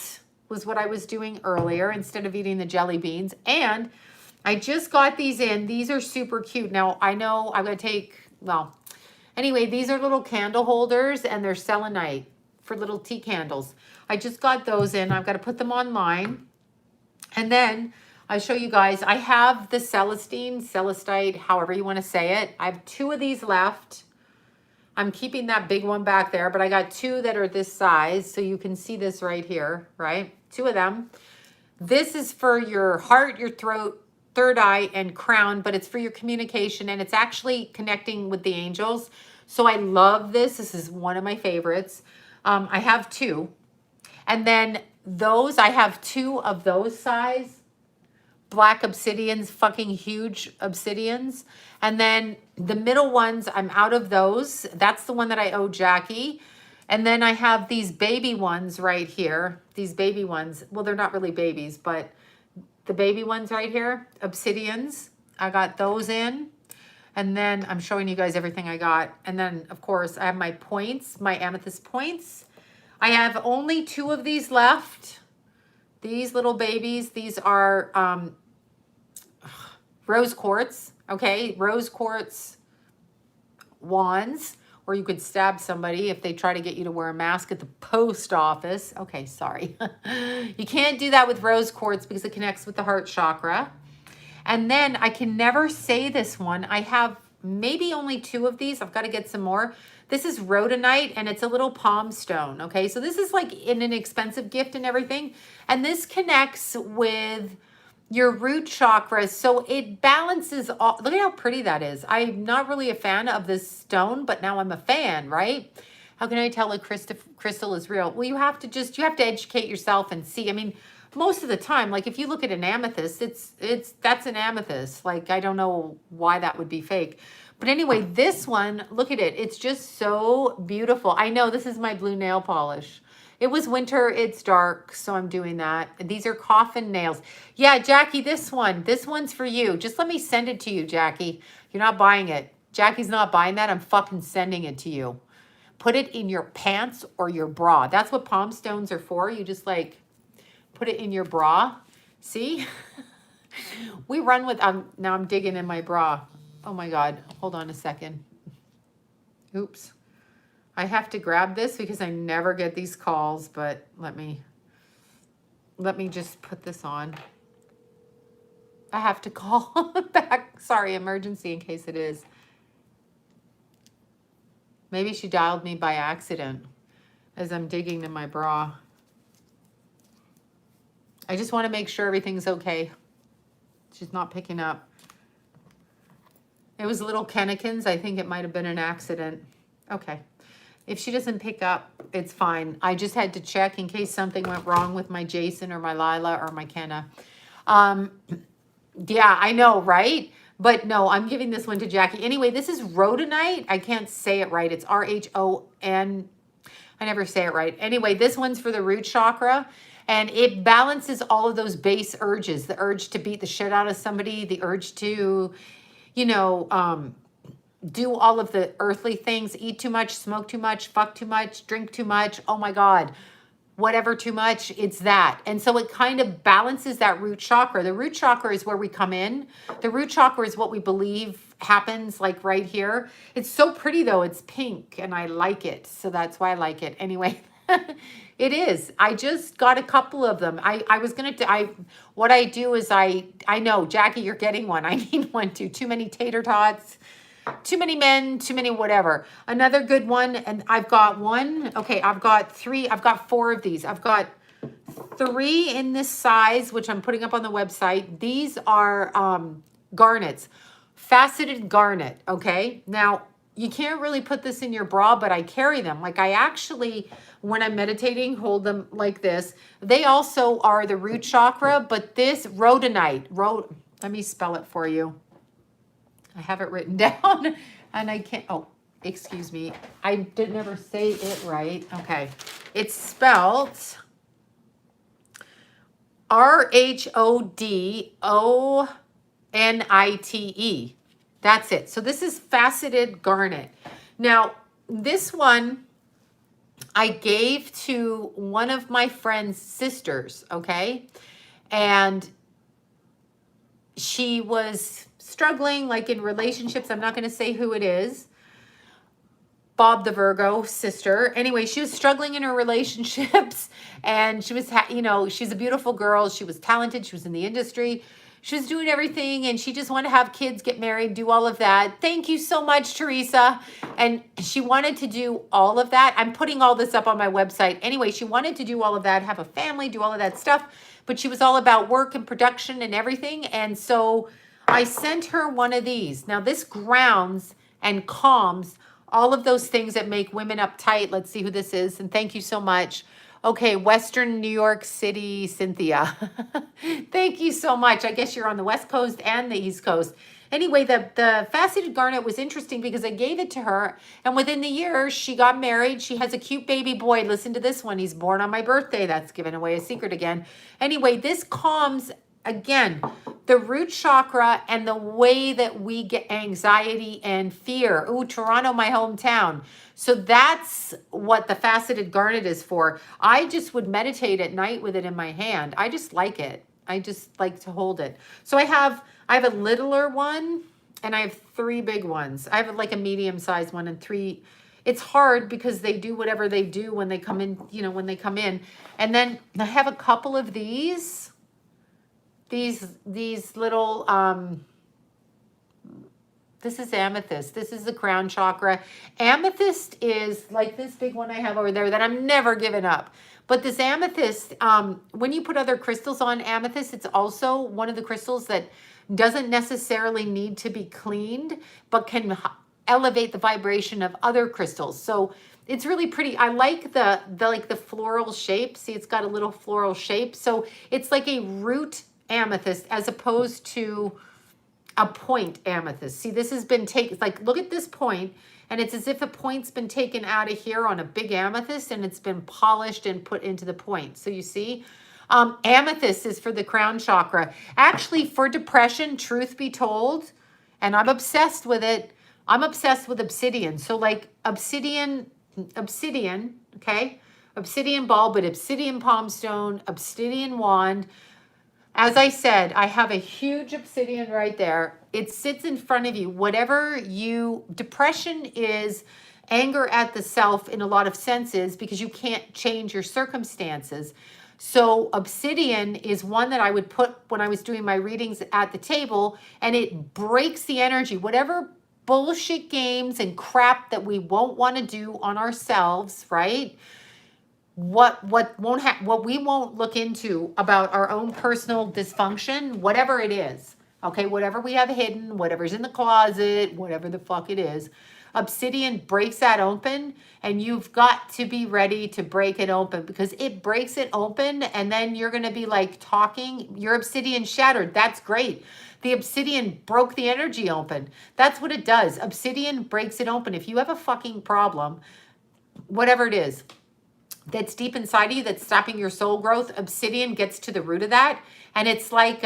was what I was doing earlier instead of eating the jelly beans. And I just got these in. These are super cute. Now, I know I'm going to take, well, anyway, these are little candle holders and they're selenite for little tea candles. I just got those in. I've got to put them online. And then I'll show you guys. I have the Celestine, Celestite, however you want to say it. I have 2 of these left. I'm keeping that big one back there, but I got two that are this size. So you can see this right here, right? Two of them. This is for your heart, your throat, third eye, and crown, but it's for your communication, and it's actually connecting with the angels. So I love this. This is one of my favorites. I have two. And then those, I have two of those size. Black obsidians, fucking huge obsidians. And then the middle ones, I'm out of those. That's the one that I owe Jackie. And then I have these baby ones right here. These baby ones. Well, they're not really babies, but the baby ones right here, obsidians. I got those in. And then I'm showing you guys everything I got. And then, of course, I have my points, my amethyst points. I have only two of these left. These little babies, these are rose quartz, okay? Rose quartz wands, or you could stab somebody if they try to get you to wear a mask at the post office. Okay, sorry. You can't do that with rose quartz because it connects with the heart chakra. And then I can never say this one. I have maybe only two of these. I've got to get some more. This is rhodonite, and it's a little palm stone, okay? So this is like in an expensive gift and everything. And this connects with your root chakras. So it balances all. Look at how pretty that is. I'm not really a fan of this stone, but now I'm a fan, right? How can I tell a crystal is real? Well, you have to educate yourself and see. I mean, most of the time, like if you look at an amethyst, that's an amethyst. Like, I don't know why that would be fake. But anyway, this one, look at it. It's just so beautiful. I know this is my blue nail polish. It was winter, it's dark, so I'm doing that. And these are coffin nails. Yeah, Jackie, this one's for you. Just let me send it to you, Jackie. You're not buying it. Jackie's not buying that. I'm fucking sending it to you. Put it in your pants or your bra. That's what palm stones are for. You just like put it in your bra. See? We run with, now I'm digging in my bra. Oh my God, hold on a second. Oops. I have to grab this because I never get these calls, but let me just put this on. I have to call back. Sorry, emergency in case it is. Maybe she dialed me by accident as I'm digging in my bra. I just want to make sure everything's okay. She's not picking up. It was little Kennekins. I think it might have been an accident. Okay. If she doesn't pick up, it's fine. I just had to check in case something went wrong with my Jason or my Lila or my Kenna. Yeah, I know, right? But no, I'm giving this one to Jackie. Anyway, this is rhodonite. I can't say it right. It's R-H-O-N. I never say it right. Anyway, this one's for the root chakra. And it balances all of those base urges. The urge to beat the shit out of somebody. The urge to, you know, do all of the earthly things, eat too much, smoke too much, fuck too much, drink too much. Oh my God, whatever too much, it's that. And so it kind of balances that root chakra. The root chakra is where we come in. The root chakra is what we believe happens, like right here. It's so pretty though, it's pink and I like it. So that's why I like it. Anyway, it is. I just got a couple of them. I was going to, what I do is I know, Jackie, you're getting one. I need one too. Too many tater tots. Too many men, too many whatever. Another good one, and I've got one. Okay, I've got three. I've got four of these. I've got three in this size, which I'm putting up on the website. These are garnets, faceted garnet, okay? Now, you can't really put this in your bra, but I carry them. Like I actually, when I'm meditating, hold them like this. They also are the root chakra, but this rhodonite, let me spell it for you. I have it written down and I can't, oh, excuse me. I did never say it right. Okay. It's spelled R-H-O-D-O-N-I-T-E. That's it. So this is faceted garnet. Now, this one I gave to one of my friend's sisters, okay? And she was struggling like in relationships. I'm not going to say who it is. Bob the Virgo sister. Anyway, she was struggling in her relationships and she was, you know, she's a beautiful girl. She was talented. She was in the industry. She was doing everything and she just wanted to have kids, get married, do all of that. Thank you so much, Teresa. And she wanted to do all of that. I'm putting all this up on my website. Anyway, she wanted to do all of that, have a family, do all of that stuff. But she was all about work and production and everything. And so I sent her one of these. Now this grounds and calms all of those things that make women uptight. Let's see who this is. And thank you so much. Okay, Western New York City, Cynthia. Thank you so much. I guess you're on the West Coast and the East Coast. Anyway, the faceted garnet was interesting because I gave it to her, and within the year, she got married. She has a cute baby boy. Listen to this one. He's born on my birthday. That's giving away a secret again. Anyway, this calms, again, the root chakra and the way that we get anxiety and fear. Ooh, Toronto, my hometown. So that's what the faceted garnet is for. I just would meditate at night with it in my hand. I just like it. I just like to hold it. So I have a littler one and I have 3 big ones. I have like a medium sized one and 3. It's hard because they do whatever they do when they come in, you know, when they come in. And then I have a couple of these little, this is amethyst. This is the crown chakra. Amethyst is like this big one I have over there that I'm never giving up. But this amethyst, when you put other crystals on amethyst, it's also one of the crystals that doesn't necessarily need to be cleaned, but can elevate the vibration of other crystals. So it's really pretty. I like the floral shape. See, it's got a little floral shape. So it's like a root amethyst as opposed to a point amethyst. See, this has been taken, like, look at this point, and it's as if a point's been taken out of here on a big amethyst and it's been polished and put into the point. So you see, amethyst is for the crown chakra. Actually, for depression, truth be told, and I'm obsessed with it, I'm obsessed with obsidian. So like obsidian, okay? Obsidian ball, but obsidian palm stone, obsidian wand. As I said, I have a huge obsidian right there. It sits in front of you. Depression is anger at the self in a lot of senses because you can't change your circumstances. So obsidian is one that I would put when I was doing my readings at the table, and it breaks the energy. Whatever bullshit games and crap that we won't want to do on ourselves, right? What we won't look into about our own personal dysfunction, whatever it is, okay, whatever we have hidden, whatever's in the closet, whatever the fuck it is, obsidian breaks that open, and you've got to be ready to break it open because it breaks it open, and then you're going to be like talking, your obsidian shattered. That's great. The obsidian broke the energy open. That's what it does. Obsidian breaks it open. If you have a fucking problem, whatever it is, that's deep inside of you, that's stopping your soul growth, obsidian gets to the root of that, and it's like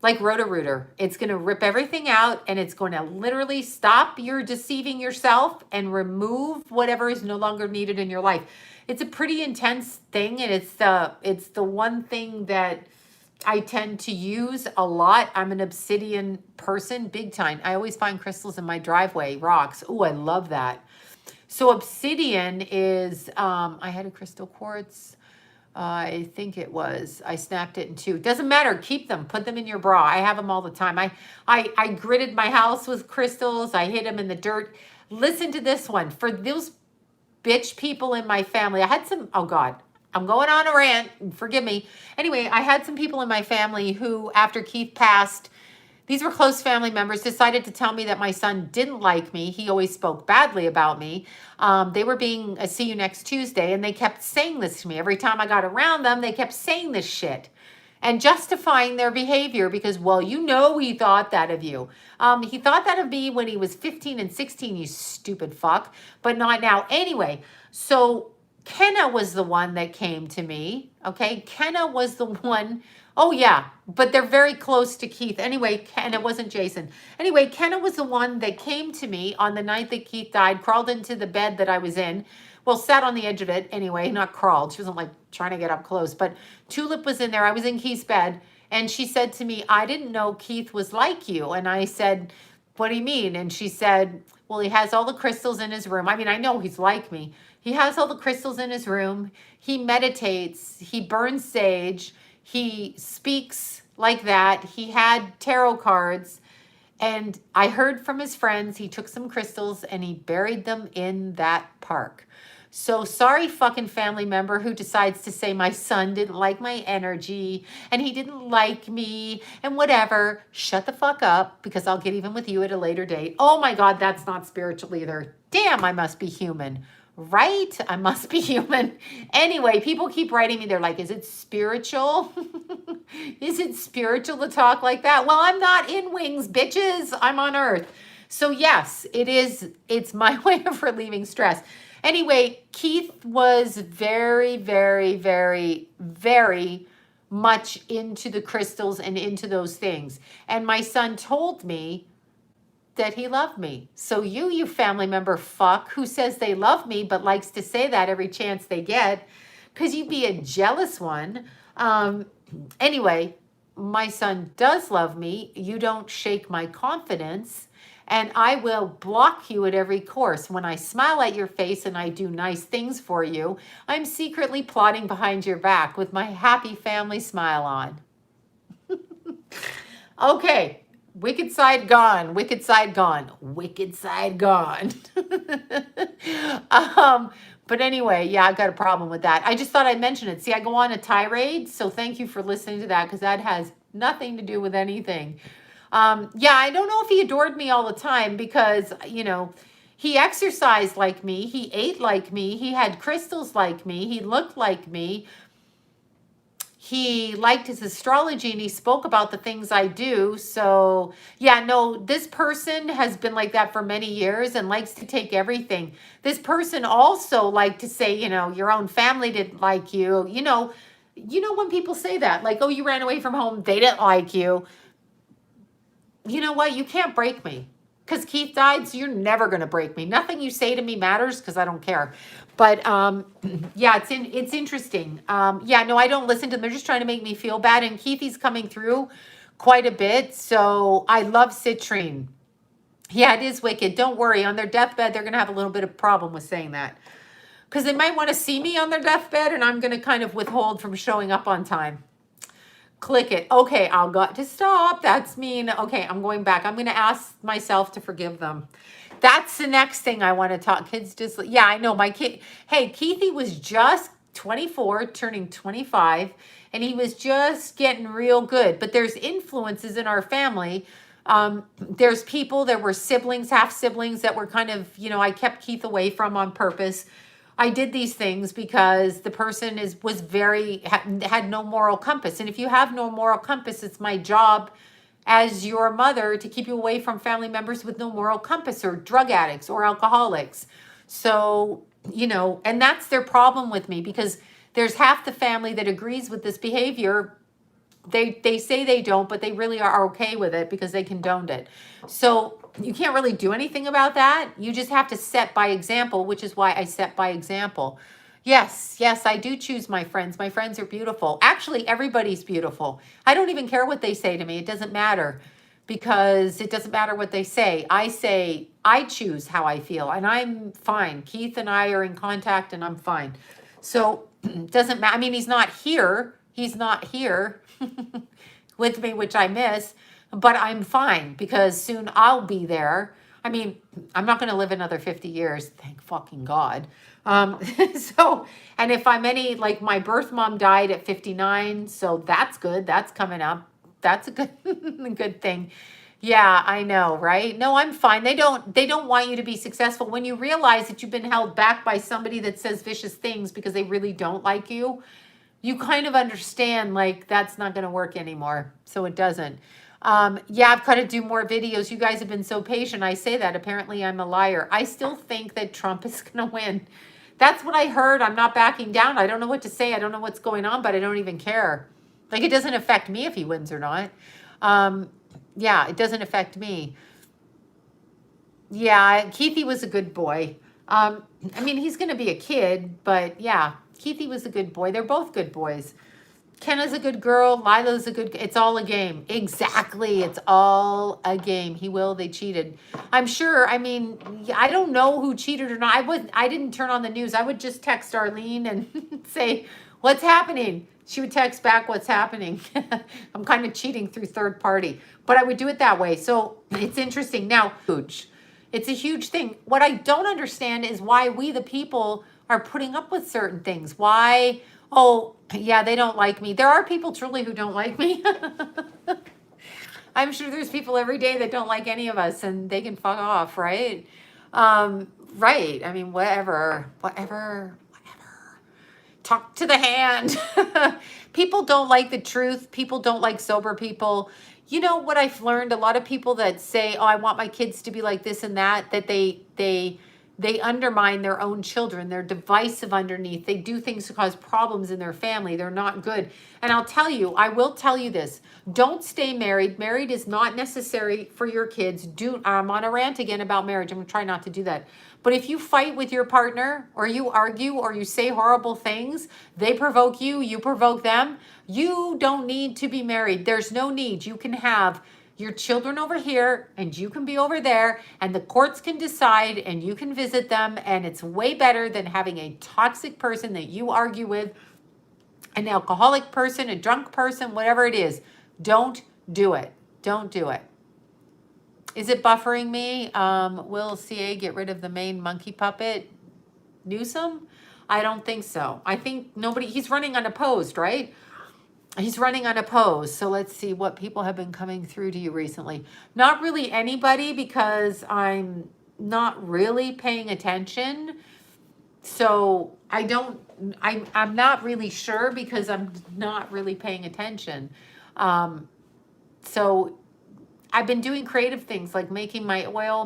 Roto-Rooter. It's going to rip everything out, and it's going to literally stop your deceiving yourself and remove whatever is no longer needed in your life. It's a pretty intense thing, and it's the one thing that I tend to use a lot. I'm an obsidian person, big time. I always find crystals in my driveway, rocks. Oh, I love that. So obsidian is, I had a crystal quartz. I think it was, I snapped it in 2. Doesn't matter. Keep them. Put them in your bra. I have them all the time. I gridded my house with crystals. I hid them in the dirt. Listen to this one. For those bitch people in my family, I had some, oh God, I'm going on a rant. Forgive me. Anyway, I had some people in my family who, after Keith passed, these were close family members, decided to tell me that my son didn't like me. He always spoke badly about me. They were being a see you next Tuesday, and they kept saying this to me. Every time I got around them, they kept saying this shit and justifying their behavior because, well, you know, he thought that of you. He thought that of me when he was 15 and 16, you stupid fuck, but not now. Anyway, so Kenna was the one that came to me, okay? Kenna was the one. Oh, yeah, but they're very close to Keith. Anyway, and it wasn't Jason. Anyway, Kenna was the one that came to me on the night that Keith died, crawled into the bed that I was in. Well, sat on the edge of it anyway, not crawled. She wasn't like trying to get up close, but Tulip was in there. I was in Keith's bed, and she said to me, I didn't know Keith was like you. And I said, what do you mean? And she said, well, he has all the crystals in his room. I mean, I know he's like me. He has all the crystals in his room. He meditates. He burns sage. He speaks like that. He had tarot cards, and I heard from his friends he took some crystals and he buried them in that park. So sorry, fucking family member who decides to say my son didn't like my energy and he didn't like me and whatever. Shut the fuck up, because I'll get even with you at a later date. Oh my God, that's not spiritual either. Damn, I must be human. Right? I must be human. Anyway, people keep writing me. They're like, is it spiritual? Is it spiritual to talk like that? Well, I'm not in wings, bitches. I'm on earth. So yes, it is. It's my way of relieving stress. Anyway, Keith was very, very, very, very much into the crystals and into those things. And my son told me that he loved me. So you family member fuck who says they love me but likes to say that every chance they get, because you'd be a jealous one. Anyway, my son does love me. You don't shake my confidence. And I will block you at every course. When I smile at your face and I do nice things for you, I'm secretly plotting behind your back with my happy family smile on. Okay, wicked side gone, wicked side gone, wicked side gone. But anyway, yeah, I've got a problem with that. I just thought I'd mention it. See, I go on a tirade, so thank you for listening to that, because that has nothing to do with anything. Yeah, I don't know if he adored me all the time, because, you know, he exercised like me. He ate like me. He had crystals like me. He looked like me. He liked his astrology and he spoke about the things I do. So yeah, no, this person has been like that for many years and likes to take everything. This person also liked to say, you know, your own family didn't like you. You know when people say that, like, oh, you ran away from home, they didn't like you. You know what? You can't break me. Because Keith died, so you're never going to break me. Nothing you say to me matters, because I don't care. But yeah, it's interesting. Yeah, no, I don't listen to them. They're just trying to make me feel bad. And Keithy's coming through quite a bit. So I love citrine. Yeah, it is wicked. Don't worry. On their deathbed, they're going to have a little bit of problem with saying that. Because they might want to see me on their deathbed, and I'm going to kind of withhold from showing up on time. Click it. Okay, I'll got to stop. That's mean. Okay, I'm going back. I'm going to ask myself to forgive them. That's the next thing I want to talk. Kids just, yeah, I know. My kid, hey, Keithy was just 24, turning 25, and he was just getting real good. But there's influences in our family. There's people, there were siblings, half siblings that were kind of, you know, I kept Keith away from on purpose. I did these things because the person was very, had no moral compass. And if you have no moral compass, it's my job as your mother to keep you away from family members with no moral compass, or drug addicts or alcoholics. So, you know, and that's their problem with me, because there's half the family that agrees with this behavior. They say they don't, but they really are okay with it because they condoned it. So you can't really do anything about that. You just have to set by example, which is why I set by example. Yes, I do choose my friends. My friends are beautiful. Actually, everybody's beautiful. I don't even care what they say to me. It doesn't matter, because it doesn't matter what they say. I choose how I feel, and I'm fine. Keith and I are in contact, and I'm fine. So it doesn't matter. I mean, he's not here. He's not here with me, which I miss, but I'm fine, because soon I'll be there. I mean, I'm not going to live another 50 years. Thank fucking God. So, and if I'm any, like, my birth mom died at 59, so that's good. That's coming up. That's a good thing. Yeah, I know, right? No, I'm fine. They don't want you to be successful. When you realize that you've been held back by somebody that says vicious things because they really don't like you, you kind of understand, like, that's not going to work anymore. So it doesn't. Yeah, I've got to do more videos. You guys have been so patient. I say that. Apparently I'm a liar. I still think that Trump is going to win. That's what I heard. I'm not backing down. I don't know what to say. I don't know what's going on, but I don't even care. Like, it doesn't affect me if he wins or not. Yeah, it doesn't affect me. Yeah, Keithy was a good boy. I mean, he's going to be a kid, but yeah, Keithy was a good boy. They're both good boys. Kenna's a good girl. Lila's a good, it's all a game. Exactly. It's all a game. They cheated. I'm sure. I mean, I don't know who cheated or not. I didn't turn on the news. I would just text Arlene and say, What's happening? She would text back, what's happening? I'm kind of cheating through third party, but I would do it that way. So it's interesting. Now, huge. It's a huge thing. What I don't understand is why we, the people, are putting up with certain things. Why? Oh, yeah, they don't like me. There are people truly who don't like me. I'm sure there's people every day that don't like any of us and they can fuck off, right? Right. I mean, whatever. Talk to the hand. People don't like the truth. People don't like sober people. You know what I've learned? A lot of people that say, "Oh, I want my kids to be like this and that," that they undermine their own children. They're divisive underneath. They do things to cause problems in their family. They're not good. And I'll tell you, I will tell you this. Don't stay married. Married is not necessary for your kids. I'm on a rant again about marriage. I'm going to try not to do that. But if you fight with your partner or you argue or you say horrible things, they provoke you, you provoke them, you don't need to be married. There's no need. You can have your children over here and you can be over there and the courts can decide and you can visit them, and it's way better than having a toxic person that you argue with, an alcoholic person, a drunk person, whatever it is. Don't do it. Don't do it. Is it buffering me? Will CA get rid of the main monkey puppet? Newsom? I don't think so. I think he's running unopposed, right? He's running unopposed. So let's see what people have been coming through to you recently. Not really anybody, because I'm not really paying attention. So I'm not really sure because I'm not really paying attention. So I've been doing creative things like making my oil,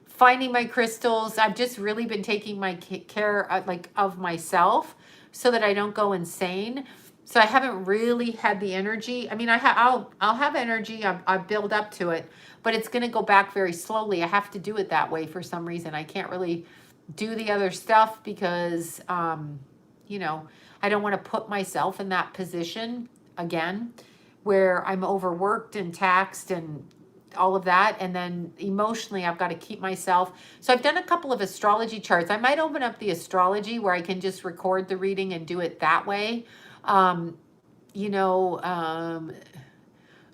finding my crystals. I've just really been taking my care of myself so that I don't go insane. So I haven't really had the energy. I mean, I'll have energy. I build up to it, but it's going to go back very slowly. I have to do it that way for some reason. I can't really do the other stuff because, you know, I don't want to put myself in that position again, where I'm overworked and taxed and all of that. And then emotionally, I've got to keep myself. So I've done a couple of astrology charts. I might open up the astrology where I can just record the reading and do it that way. You know,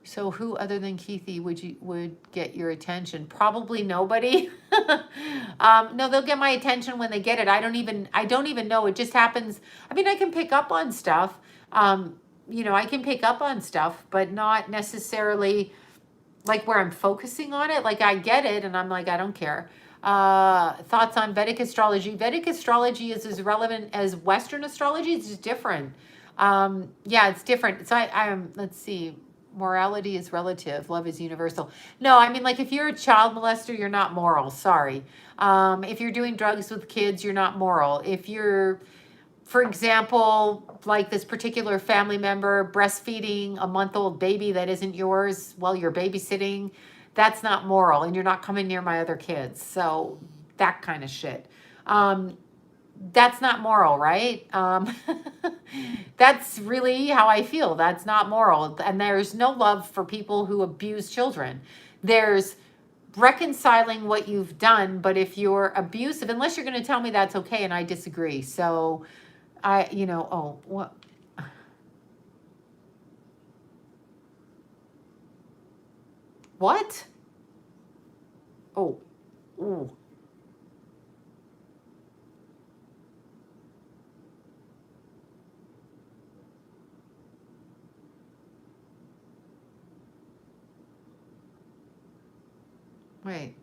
so who other than Keithy would get your attention? Probably nobody. No, they'll get my attention when they get it. I don't even know. It just happens. I mean, I can pick up on stuff. You know, I can pick up on stuff, but not necessarily like where I'm focusing on it. Like I get it and I'm like, I don't care. Thoughts on Vedic astrology. Vedic astrology is as relevant as Western astrology. It's just different. Yeah, it's different. So let's see. Morality is relative. Love is universal. No, I mean, like if you're a child molester, you're not moral. Sorry. If you're doing drugs with kids, you're not moral. If you're, for example, like this particular family member breastfeeding a month-old baby that isn't yours while you're babysitting, that's not moral, and you're not coming near my other kids. So that kind of shit. That's not moral, right? That's really how I feel. That's not moral. And there's no love for people who abuse children. There's reconciling what you've done, but if you're abusive, unless you're going to tell me that's okay, and I disagree. So what? What? Oh, ooh. Wait.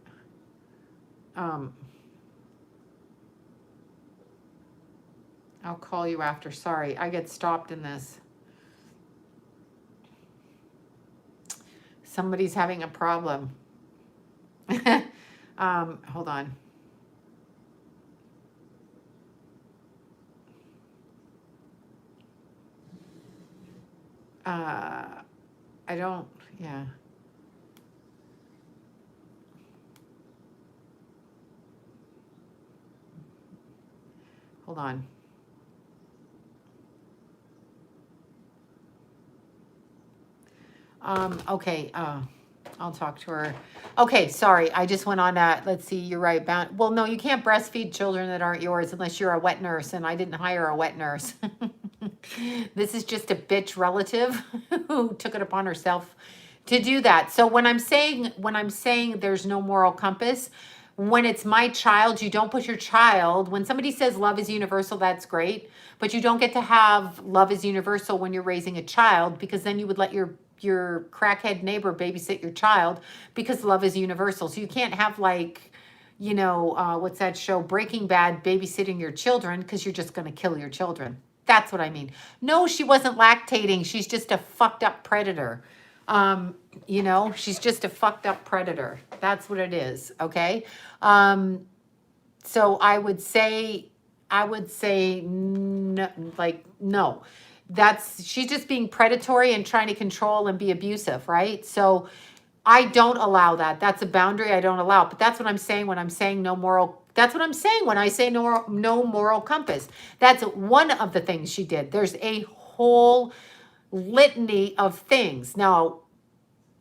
I'll call you after. Sorry, I get stopped in this. Somebody's having a problem. Hold on. I don't, yeah. Hold on. Okay. I'll talk to her. Okay, sorry. I just went on that. Let's see. You're right. Well, no, you can't breastfeed children that aren't yours unless you're a wet nurse, and I didn't hire a wet nurse. This is just a bitch relative who took it upon herself to do that. So when I'm saying there's no moral compass, when it's my child, you don't put your child. When somebody says love is universal, that's great, but you don't get to have love is universal when you're raising a child, because then you would let your crackhead neighbor babysit your child, because love is universal. So you can't have like, what's that show, Breaking Bad, babysitting your children, because you're just going to kill your children. That's what I mean. No, she wasn't lactating. She's just a fucked up predator. She's just a fucked up predator. That's what it is. Okay. So I would say, no, like, no, she's just being predatory and trying to control and be abusive. Right. So I don't allow that. That's a boundary I don't allow. But that's what I'm saying when I'm saying no moral. That's what I'm saying when I say no moral compass. That's one of the things she did. There's a whole litany of things. Now,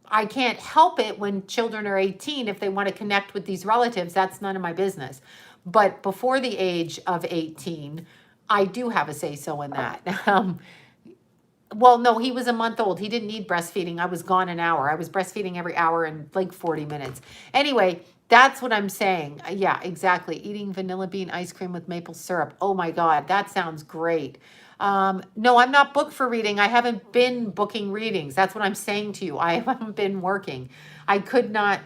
I can't help it when children are 18. If they want to connect with these relatives, that's none of my business. But before the age of 18, I do have a say-so in that. Well, no, he was a month old. He didn't need breastfeeding. I was gone an hour. I was breastfeeding every hour and like 40 minutes. Anyway, that's what I'm saying. Yeah, exactly. Eating vanilla bean ice cream with maple syrup. Oh my God, that sounds great. No, I'm not booked for reading. I haven't been booking readings. That's what I'm saying to you. I haven't been working. I could not.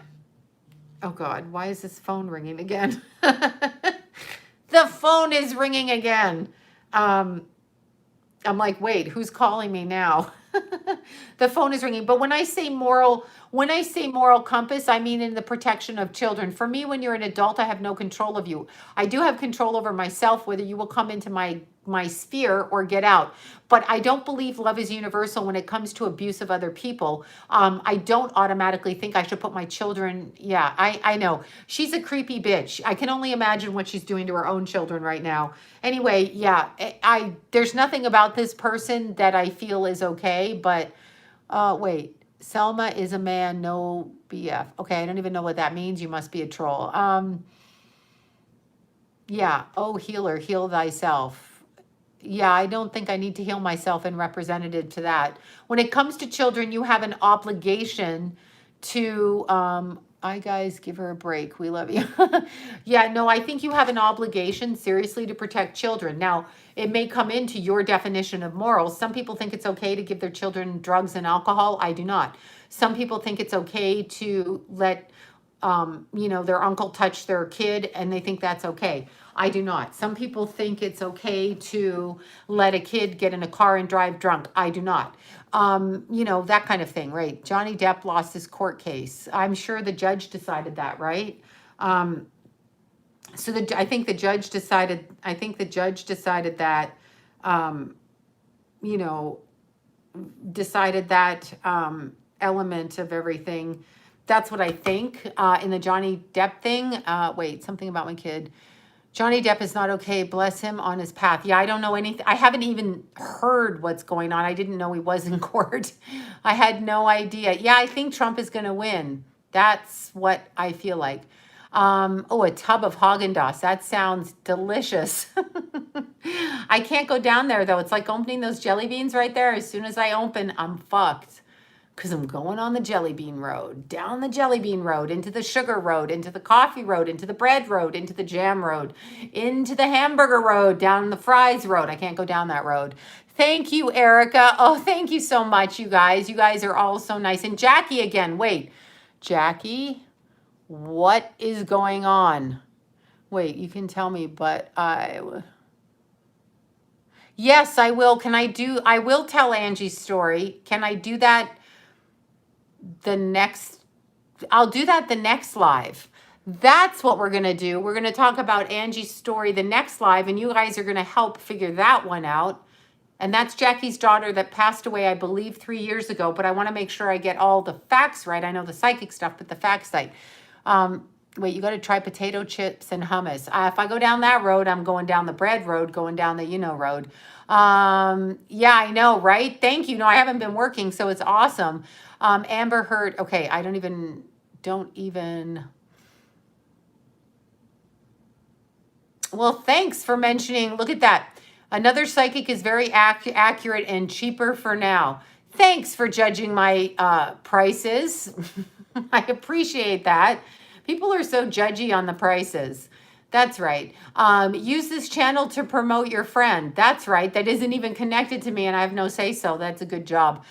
Oh God, why is this phone ringing again? The phone is ringing again. I'm like, wait, who's calling me now? The phone is ringing. But when I say moral compass, I mean in the protection of children. For me, when you're an adult, I have no control of you. I do have control over myself, whether you will come into my sphere or get out. But I don't believe love is universal when it comes to abuse of other people. I don't automatically think I should put my children. Yeah, I know. She's a creepy bitch. I can only imagine what she's doing to her own children right now. Anyway, yeah, there's nothing about this person that I feel is okay, but wait. Selma is a man, no BF. Okay, I don't even know what that means. You must be a troll. Yeah. Oh, healer, heal thyself. Yeah, I don't think I need to heal myself and representative to that. When it comes to children, you have an obligation to, I guys, give her a break. We love you. Yeah, no, I think you have an obligation seriously to protect children. Now, it may come into your definition of morals. Some people think it's okay to give their children drugs and alcohol. I do not. Some people think it's okay to let their uncle touch their kid and they think that's okay. I do not. Some people think it's okay to let a kid get in a car and drive drunk. I do not. That kind of thing, right? Johnny Depp lost his court case. I'm sure the judge decided that, right? I think the judge decided that, decided that element of everything. That's what I think in the Johnny Depp thing. Wait, something about my kid. Johnny Depp is not okay. Bless him on his path. Yeah, I don't know anything. I haven't even heard what's going on. I didn't know he was in court. I had no idea. Yeah, I think Trump is going to win. That's what I feel like. A tub of Haagen-Dazs. That sounds delicious. I can't go down there, though. It's like opening those jelly beans right there. As soon as I open, I'm fucked. Because I'm going on the jelly bean road, down the jelly bean road, into the sugar road, into the coffee road, into the bread road, into the jam road, into the hamburger road, down the fries road. I can't go down that road. Thank you, Erica. Oh, thank you so much, you guys. You guys are all so nice. And Jackie again. Wait, Jackie, what is going on? Wait, you can tell me, but yes, I will. I will tell Angie's story. Can I do that? I'll do that the next live. That's what we're going to do. We're going to talk about Angie's story the next live, and you guys are going to help figure that one out. And that's Jackie's daughter that passed away, I believe, 3 years ago, but I want to make sure I get all the facts right. I know the psychic stuff, but the facts right. Wait, you got to try potato chips and hummus. If I go down that road, I'm going down the bread road, going down the road. Yeah, I know, right? Thank you. No, I haven't been working, so it's awesome. Amber Heard. Okay, I don't even. Well, thanks for mentioning. Look at that. Another psychic is very accurate and cheaper for now. Thanks for judging my prices. I appreciate that. People are so judgy on the prices. That's right. Use this channel to promote your friend. That's right. That isn't even connected to me and I have no say so. That's a good job.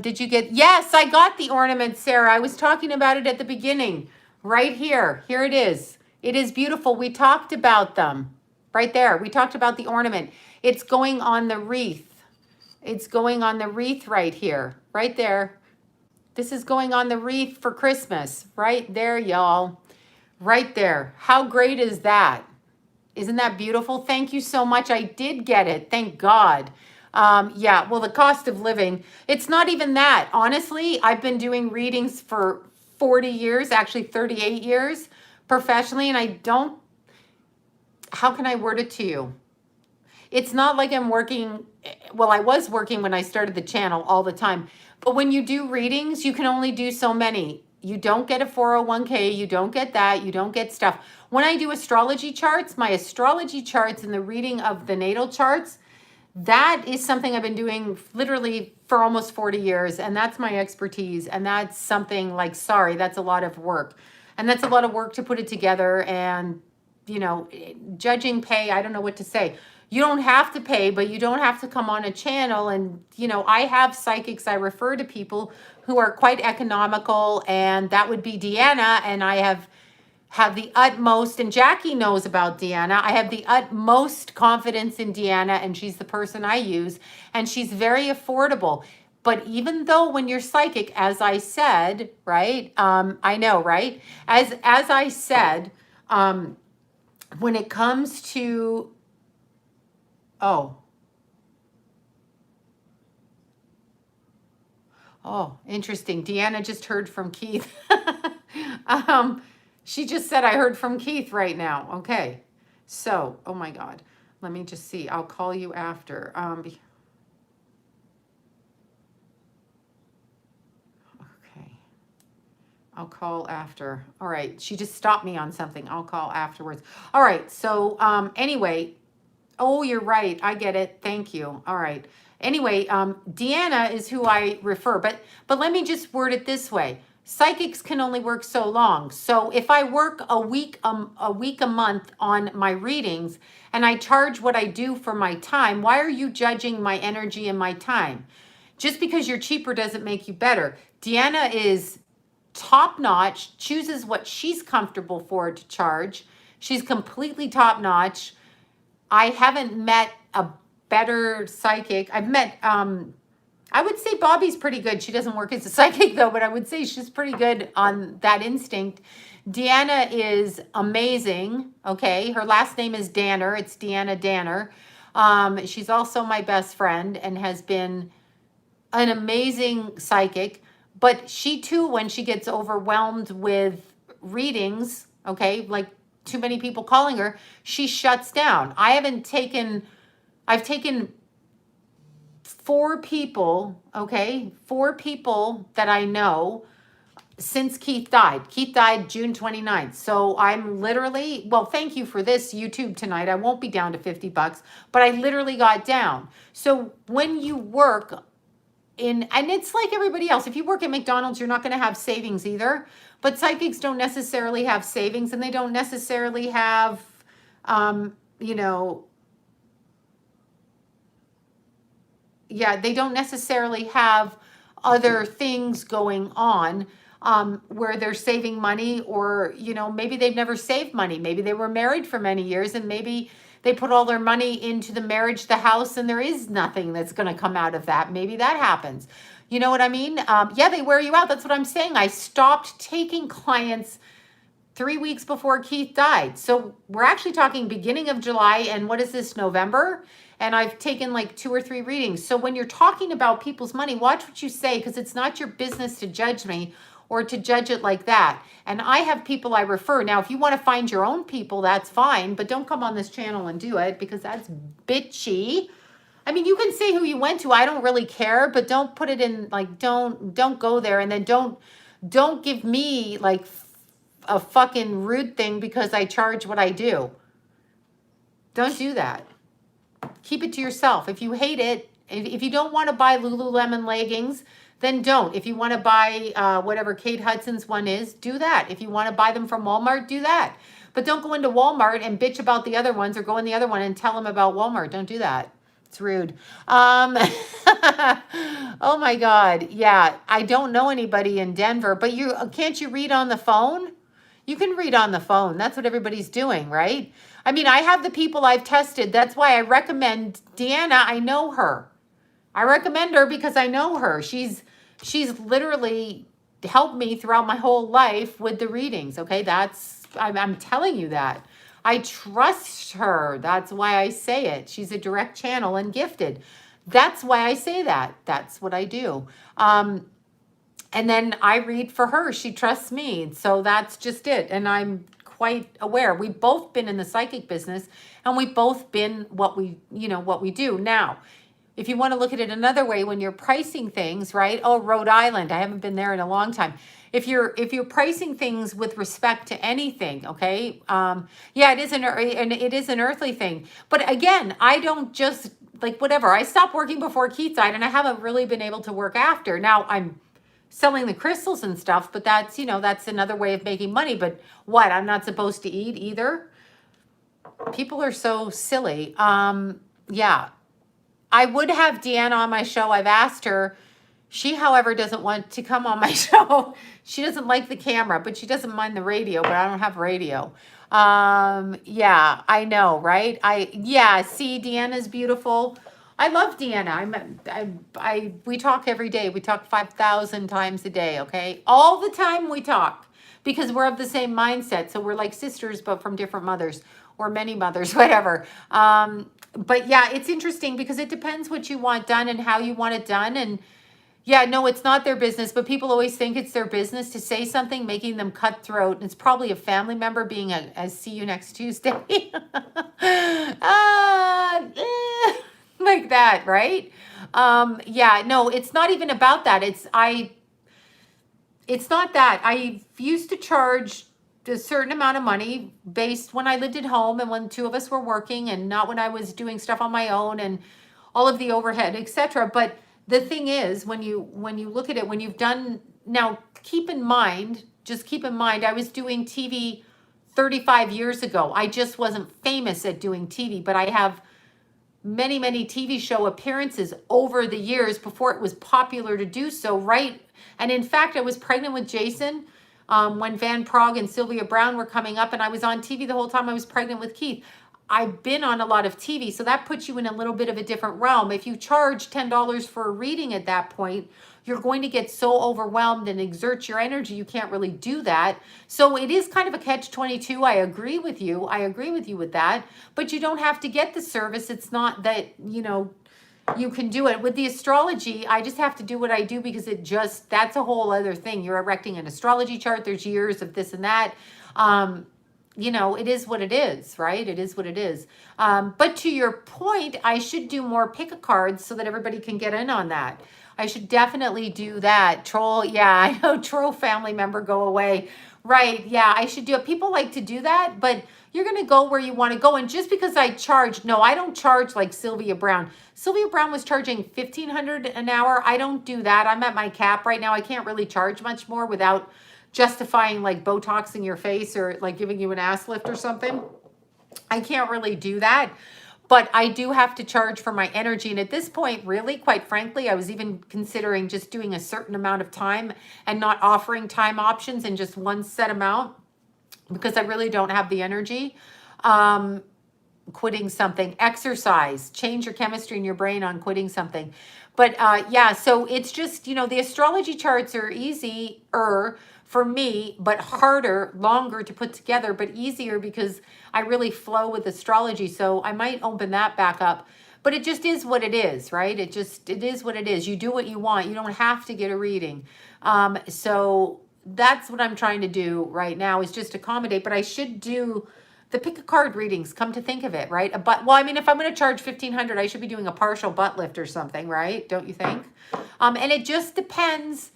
Did you get, yes, I got the ornament, Sarah. I was talking about it at the beginning. Right here. Here it is. It is beautiful. We talked about them. Right there. We talked about the ornament. It's going on the wreath. It's going on the wreath right here. Right there. This is going on the wreath for Christmas. Right there, y'all. Right there. How great is that? Isn't that beautiful? Thank you so much. I did get it. Thank God. Yeah, well, the cost of living, it's not even that. Honestly, I've been doing readings for 40 years, actually 38 years professionally, and I don't, how can I word it to you? It's not like I'm working, well, I was working when I started the channel all the time, but when you do readings, you can only do so many. You don't get a 401k, you don't get that, you don't get stuff. When I do astrology charts, my astrology charts and the reading of the natal charts, that is something I've been doing literally for almost 40 years, and that's my expertise, and that's something like, sorry, that's a lot of work. And that's a lot of work to put it together, and, you know, judging pay, I don't know what to say. You don't have to pay, but you don't have to come on a channel. And, you know, I have psychics I refer to people who are quite economical, and that would be Deanna. And I have the utmost, and Jackie knows about Deanna. I have the utmost confidence in Deanna, and she's the person I use, and she's very affordable. But even though when you're psychic, as I said, right? I know, right? As I said, when it comes to, oh, interesting. Deanna just heard from Keith. She just said, I heard from Keith right now. Okay. So, oh my God. Let me just see. I'll call you after. Okay. I'll call after. All right. She just stopped me on something. I'll call afterwards. All right. So, anyway. Oh, you're right. I get it. Thank you. All right. Anyway, Deanna is who I refer, but let me just word it this way. Psychics can only work so long. So if I work a week a month on my readings and I charge what I do for my time, why are you judging my energy and my time? Just because you're cheaper doesn't make you better. Deanna is top notch, chooses what she's comfortable for to charge. She's completely top notch. I haven't met a better psychic. I've met, I would say Bobby's pretty good. She doesn't work as a psychic though, but I would say she's pretty good on that instinct. Deanna is amazing. Okay. Her last name is Danner. It's Deanna Danner. She's also my best friend and has been an amazing psychic, but she too, when she gets overwhelmed with readings, okay, like too many people calling her, she shuts down. I've taken 4 people, okay, 4 people that I know since Keith died. Keith died June 29th. So I'm literally, well, thank you for this YouTube tonight. I won't be down to $50, but I literally got down. So when you work and it's like everybody else, if you work at McDonald's, you're not going to have savings either. But psychics don't necessarily have savings, and they don't necessarily have, you know, yeah, they don't necessarily have other things going on where they're saving money, or, you know, maybe they've never saved money. Maybe they were married for many years and maybe they put all their money into the marriage, the house, and there is nothing that's going to come out of that. Maybe that happens. You know what I mean? Yeah, they wear you out. That's what I'm saying. I stopped taking clients 3 weeks before Keith died. So we're actually talking beginning of July, and what is this, November? And I've taken like 2 or 3 readings. So when you're talking about people's money, watch what you say, because it's not your business to judge me. or to judge it like that. And I have people I refer. Now, if you want to find your own people, that's fine, but don't come on this channel and do it because that's bitchy. I mean, you can say who you went to. I don't really care, but don't put it in like don't go there, and then don't give me like a fucking rude thing because I charge what I do. Don't do that. Keep it to yourself. If you hate it, if you don't want to buy Lululemon leggings, then don't. If you want to buy whatever Kate Hudson's one is, do that. If you want to buy them from Walmart, do that. But don't go into Walmart and bitch about the other ones or go in the other one and tell them about Walmart. Don't do that. It's rude. Oh my God. Yeah, I don't know anybody in Denver, but can't you read on the phone? You can read on the phone. That's what everybody's doing, right? I mean, I have the people I've tested. That's why I recommend Deanna. I know her. I recommend her because I know her. She's literally helped me throughout my whole life with the readings. Okay, I'm telling you that. I trust her. That's why I say it. She's a direct channel and gifted. That's why I say that. That's what I do. And then I read for her. She trusts me. So that's just it. And I'm quite aware. We've both been in the psychic business and we've both been what we do. Now, if you want to look at it another way, when you're pricing things, right? Oh, Rhode Island. I haven't been there in a long time. If you're pricing things with respect to anything, okay? Yeah, it is an earthly thing. But again, I don't just like whatever. I stopped working before Keith died and I haven't really been able to work after. Now I'm selling the crystals and stuff, but that's another way of making money. But what? I'm not supposed to eat either? People are so silly. Yeah. I would have Deanna on my show. I've asked her. She, however, doesn't want to come on my show. She doesn't like the camera, but she doesn't mind the radio, but I don't have radio. Yeah, I know, right? See, Deanna's beautiful. I love Deanna. We talk every day. We talk 5,000 times a day, okay? All the time we talk because we're of the same mindset. So we're like sisters, but from different mothers or many mothers, whatever. But yeah, it's interesting because it depends what you want done and how you want it done. And yeah, no, it's not their business, but people always think it's their business to say something, making them cutthroat. It's probably a family member being a see you next Tuesday. Like that, right? Yeah, no, it's not even about that. It's not that. I used to charge a certain amount of money based when I lived at home and when two of us were working and not when I was doing stuff on my own and all of the overhead, etc. But the thing is, when you look at it, when you've done, now keep in mind, I was doing TV 35 years ago. I just wasn't famous at doing TV, but I have many, many TV show appearances over the years before it was popular to do so, right? And in fact, I was pregnant with Jason when Van Prague and Sylvia Brown were coming up, and I was on TV the whole time I was pregnant with Keith. I've been on a lot of TV, so that puts you in a little bit of a different realm. If you charge $10 for a reading at that point, you're going to get so overwhelmed and exert your energy, you can't really do that. So it is kind of a catch-22. I agree with you. I agree with you with that. But you don't have to get the service. It's not that, you can do it. With the astrology, I just have to do what I do because that's a whole other thing. You're erecting an astrology chart. There's years of this and that. It is what it is, right? It is what it is. But to your point, I should do more pick-a-cards so that everybody can get in on that. I should definitely do that. Troll, yeah, I know, troll family member, go away. Right, yeah, I should do it. People like to do that, but you're going to go where you want to go. And just because I don't charge like Sylvia Brown. Sylvia Brown was charging $1,500 an hour. I don't do that. I'm at my cap right now. I can't really charge much more without justifying like Botoxing your face or like giving you an ass lift or something. I can't really do that, but I do have to charge for my energy. And at this point, really, quite frankly, I was even considering just doing a certain amount of time and not offering time options in just one set amount because I really don't have the energy. Quitting something, exercise, change your chemistry in your brain on quitting something. But yeah, so it's just, the astrology charts are easier for me, but harder, longer to put together, but easier because I really flow with astrology. So I might open that back up, but it just is what it is, right? It is what it is. You do what you want. You don't have to get a reading. So that's what I'm trying to do right now is just accommodate, but I should do the pick a card readings, come to think of it, right? Well, I mean, if I'm going to charge 1,500, I should be doing a partial butt lift or something, right? Don't you think? And it just depends.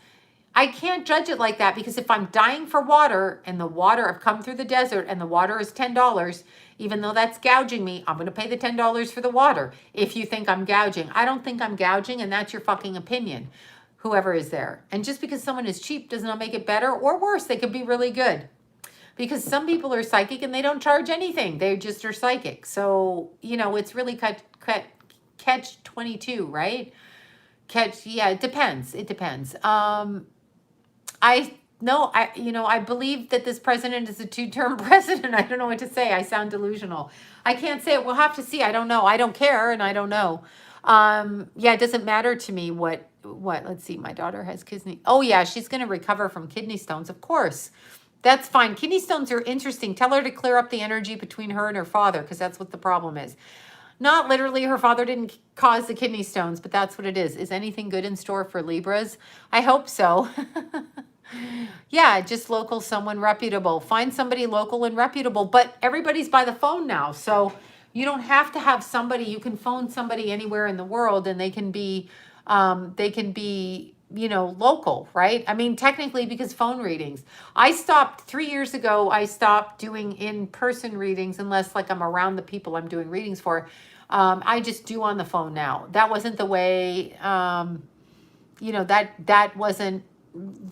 I can't judge it like that because if I'm dying for water and the water, I've come through the desert and the water is $10, even though that's gouging me, I'm going to pay the $10 for the water. If you think I'm gouging, I don't think I'm gouging, and that's your fucking opinion, whoever is there. And just because someone is cheap does not make it better or worse. They could be really good. Because some people are psychic and they don't charge anything. They just are psychic. So, you know, it's really catch 22, right? Yeah, it depends. It depends. I believe that this president is a 2-term president. I don't know what to say. I sound delusional. I can't say it. We'll have to see. I don't know. I don't care, and I don't know. Yeah, it doesn't matter to me what, let's see. My daughter has kidney. Oh, yeah, she's going to recover from kidney stones, of course. That's fine. Kidney stones are interesting. Tell her to clear up the energy between her and her father, because that's what the problem is. Not literally, her father didn't cause the kidney stones, but that's what it is. Is anything good in store for Libras? I hope so. Yeah, just local, someone reputable. Find somebody local and reputable, but everybody's by the phone now. So you don't have to have somebody. You can phone somebody anywhere in the world and they can be, you know, local, right? I mean, technically, because phone readings. I stopped 3 years ago. I stopped doing in-person readings unless like I'm around the people I'm doing readings for. I just do on the phone now. That wasn't the way, you know, that wasn't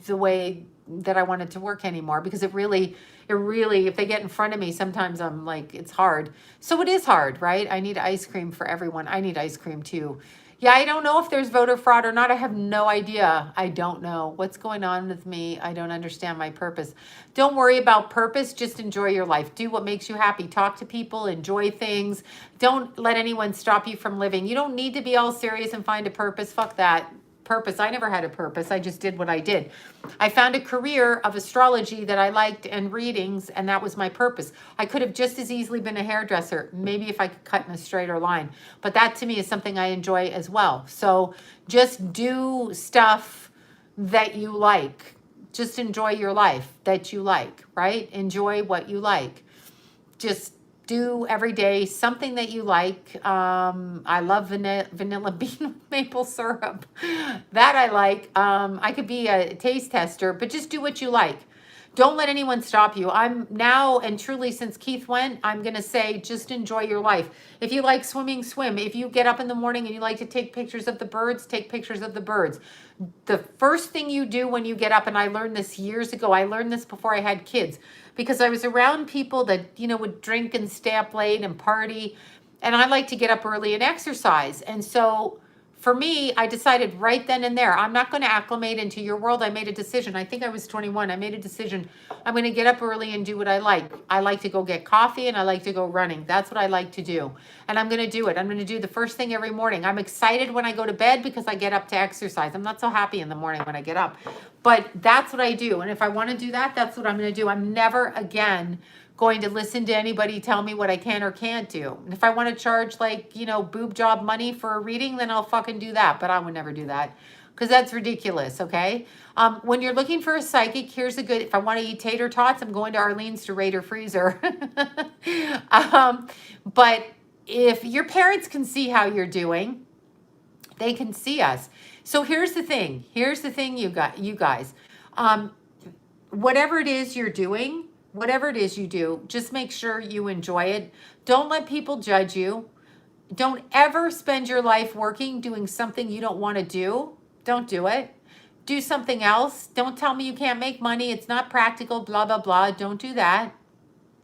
the way that I wanted to work anymore, because it really, if they get in front of me, sometimes I'm like, it's hard. So it is hard, right? I need ice cream for everyone. I need ice cream too. Yeah, I don't know if there's voter fraud or not. I have no idea. I don't know what's going on with me. I don't understand my purpose. Don't worry about purpose. Just enjoy your life. Do what makes you happy. Talk to people. Enjoy things. Don't let anyone stop you from living. You don't need to be all serious and find a purpose. Fuck that. Purpose. I never had a purpose. I just did what I did. I found a career of astrology that I liked and readings, and that was my purpose. I could have just as easily been a hairdresser, maybe if I could cut in a straighter line. But that to me is something I enjoy as well. So just do stuff that you like. Just enjoy your life that you like, right? Enjoy what you like. Just do every day something that you like. I love vanilla bean with maple syrup. That I like. I could be a taste tester, but just do what you like. Don't let anyone stop you. I'm now and truly since Keith went, I'm going to say just enjoy your life. If you like swimming, swim. If you get up in the morning and you like to take pictures of the birds, take pictures of the birds. The first thing you do when you get up, and I learned this years ago, I learned this before I had kids, because I was around people that, you know, would drink and stay up late and party. And I like to get up early and exercise. And so for me, I decided right then and there, I'm not going to acclimate into your world. I made a decision. I think I was 21. I made a decision. I'm going to get up early and do what I like. I like to go get coffee and I like to go running. That's what I like to do. And I'm going to do it. I'm going to do the first thing every morning. I'm excited when I go to bed because I get up to exercise. I'm not so happy in the morning when I get up. But that's what I do. And if I want to do that, that's what I'm going to do. I'm never again going to listen to anybody tell me what I can or can't do. And if I want to charge like, you know, boob job money for a reading, then I'll fucking do that. But I would never do that because that's ridiculous, okay? When you're looking for a psychic, here's a good, if I want to eat tater tots, I'm going to Arlene's to raid her freezer. But if your parents can see how you're doing, they can see us. So here's the thing. Here's the thing, you guys. Whatever it is you're doing, whatever it is you do, just make sure you enjoy it. Don't let people judge you. Don't ever spend your life working doing something you don't want to do. Don't do it. Do something else. Don't tell me you can't make money. It's not practical, blah, blah, blah. Don't do that.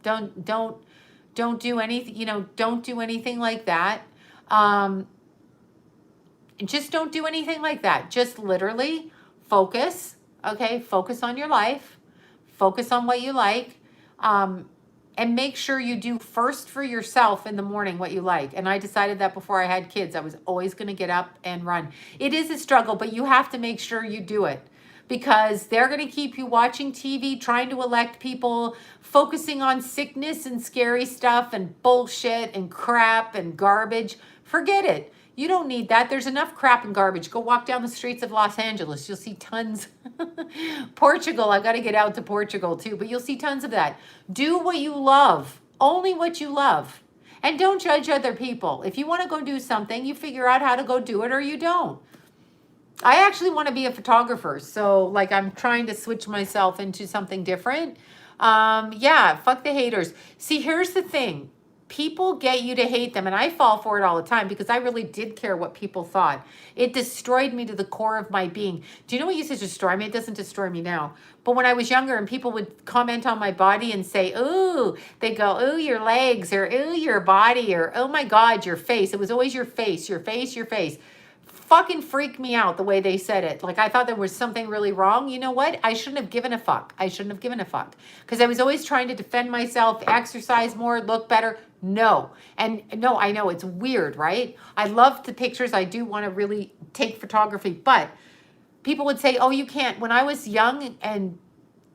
Don't do anything, you know, don't do anything like that. Just don't do anything like that. Just literally focus, okay? Focus on your life. Focus on what you like, and make sure you do first for yourself in the morning what you like. And I decided that before I had kids. I was always going to get up and run. It is a struggle, but you have to make sure you do it, because they're going to keep you watching TV, trying to elect people, focusing on sickness and scary stuff and bullshit and crap and garbage. Forget it. You don't need that. There's enough crap and garbage. Go walk down the streets of Los Angeles. You'll see tons. Portugal, I got to get out to Portugal too, but you'll see tons of that. Do what you love, only what you love. And don't judge other people. If you want to go do something, you figure out how to go do it or you don't. I actually want to be a photographer. So like I'm trying to switch myself into something different. Yeah, fuck the haters. See, here's the thing. People get you to hate them, and I fall for it all the time because I really did care what people thought. It destroyed me to the core of my being. Do you know what used to destroy me? It doesn't destroy me now. But when I was younger and people would comment on my body and say, ooh, they go, ooh, your legs, or ooh, your body, or oh my God, your face. It was always your face, your face, your face. Fucking freaked me out the way they said it. Like I thought there was something really wrong. You know what? I shouldn't have given a fuck. I shouldn't have given a fuck. Because I was always trying to defend myself, exercise more, look better. No. And no, I know it's weird, right? I love the pictures. I do want to really take photography. But people would say, oh, you can't. When I was young and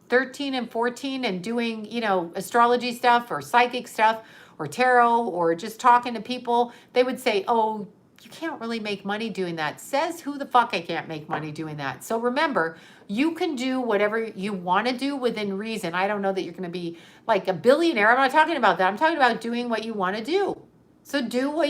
13 and 14 and doing, you know, astrology stuff or psychic stuff or tarot or just talking to people, they would say, oh, you can't really make money doing that. Says who the fuck I can't make money doing that. So remember, you can do whatever you want to do within reason. I don't know that you're going to be like a billionaire. I'm not talking about that. I'm talking about doing what you want to do. So do what you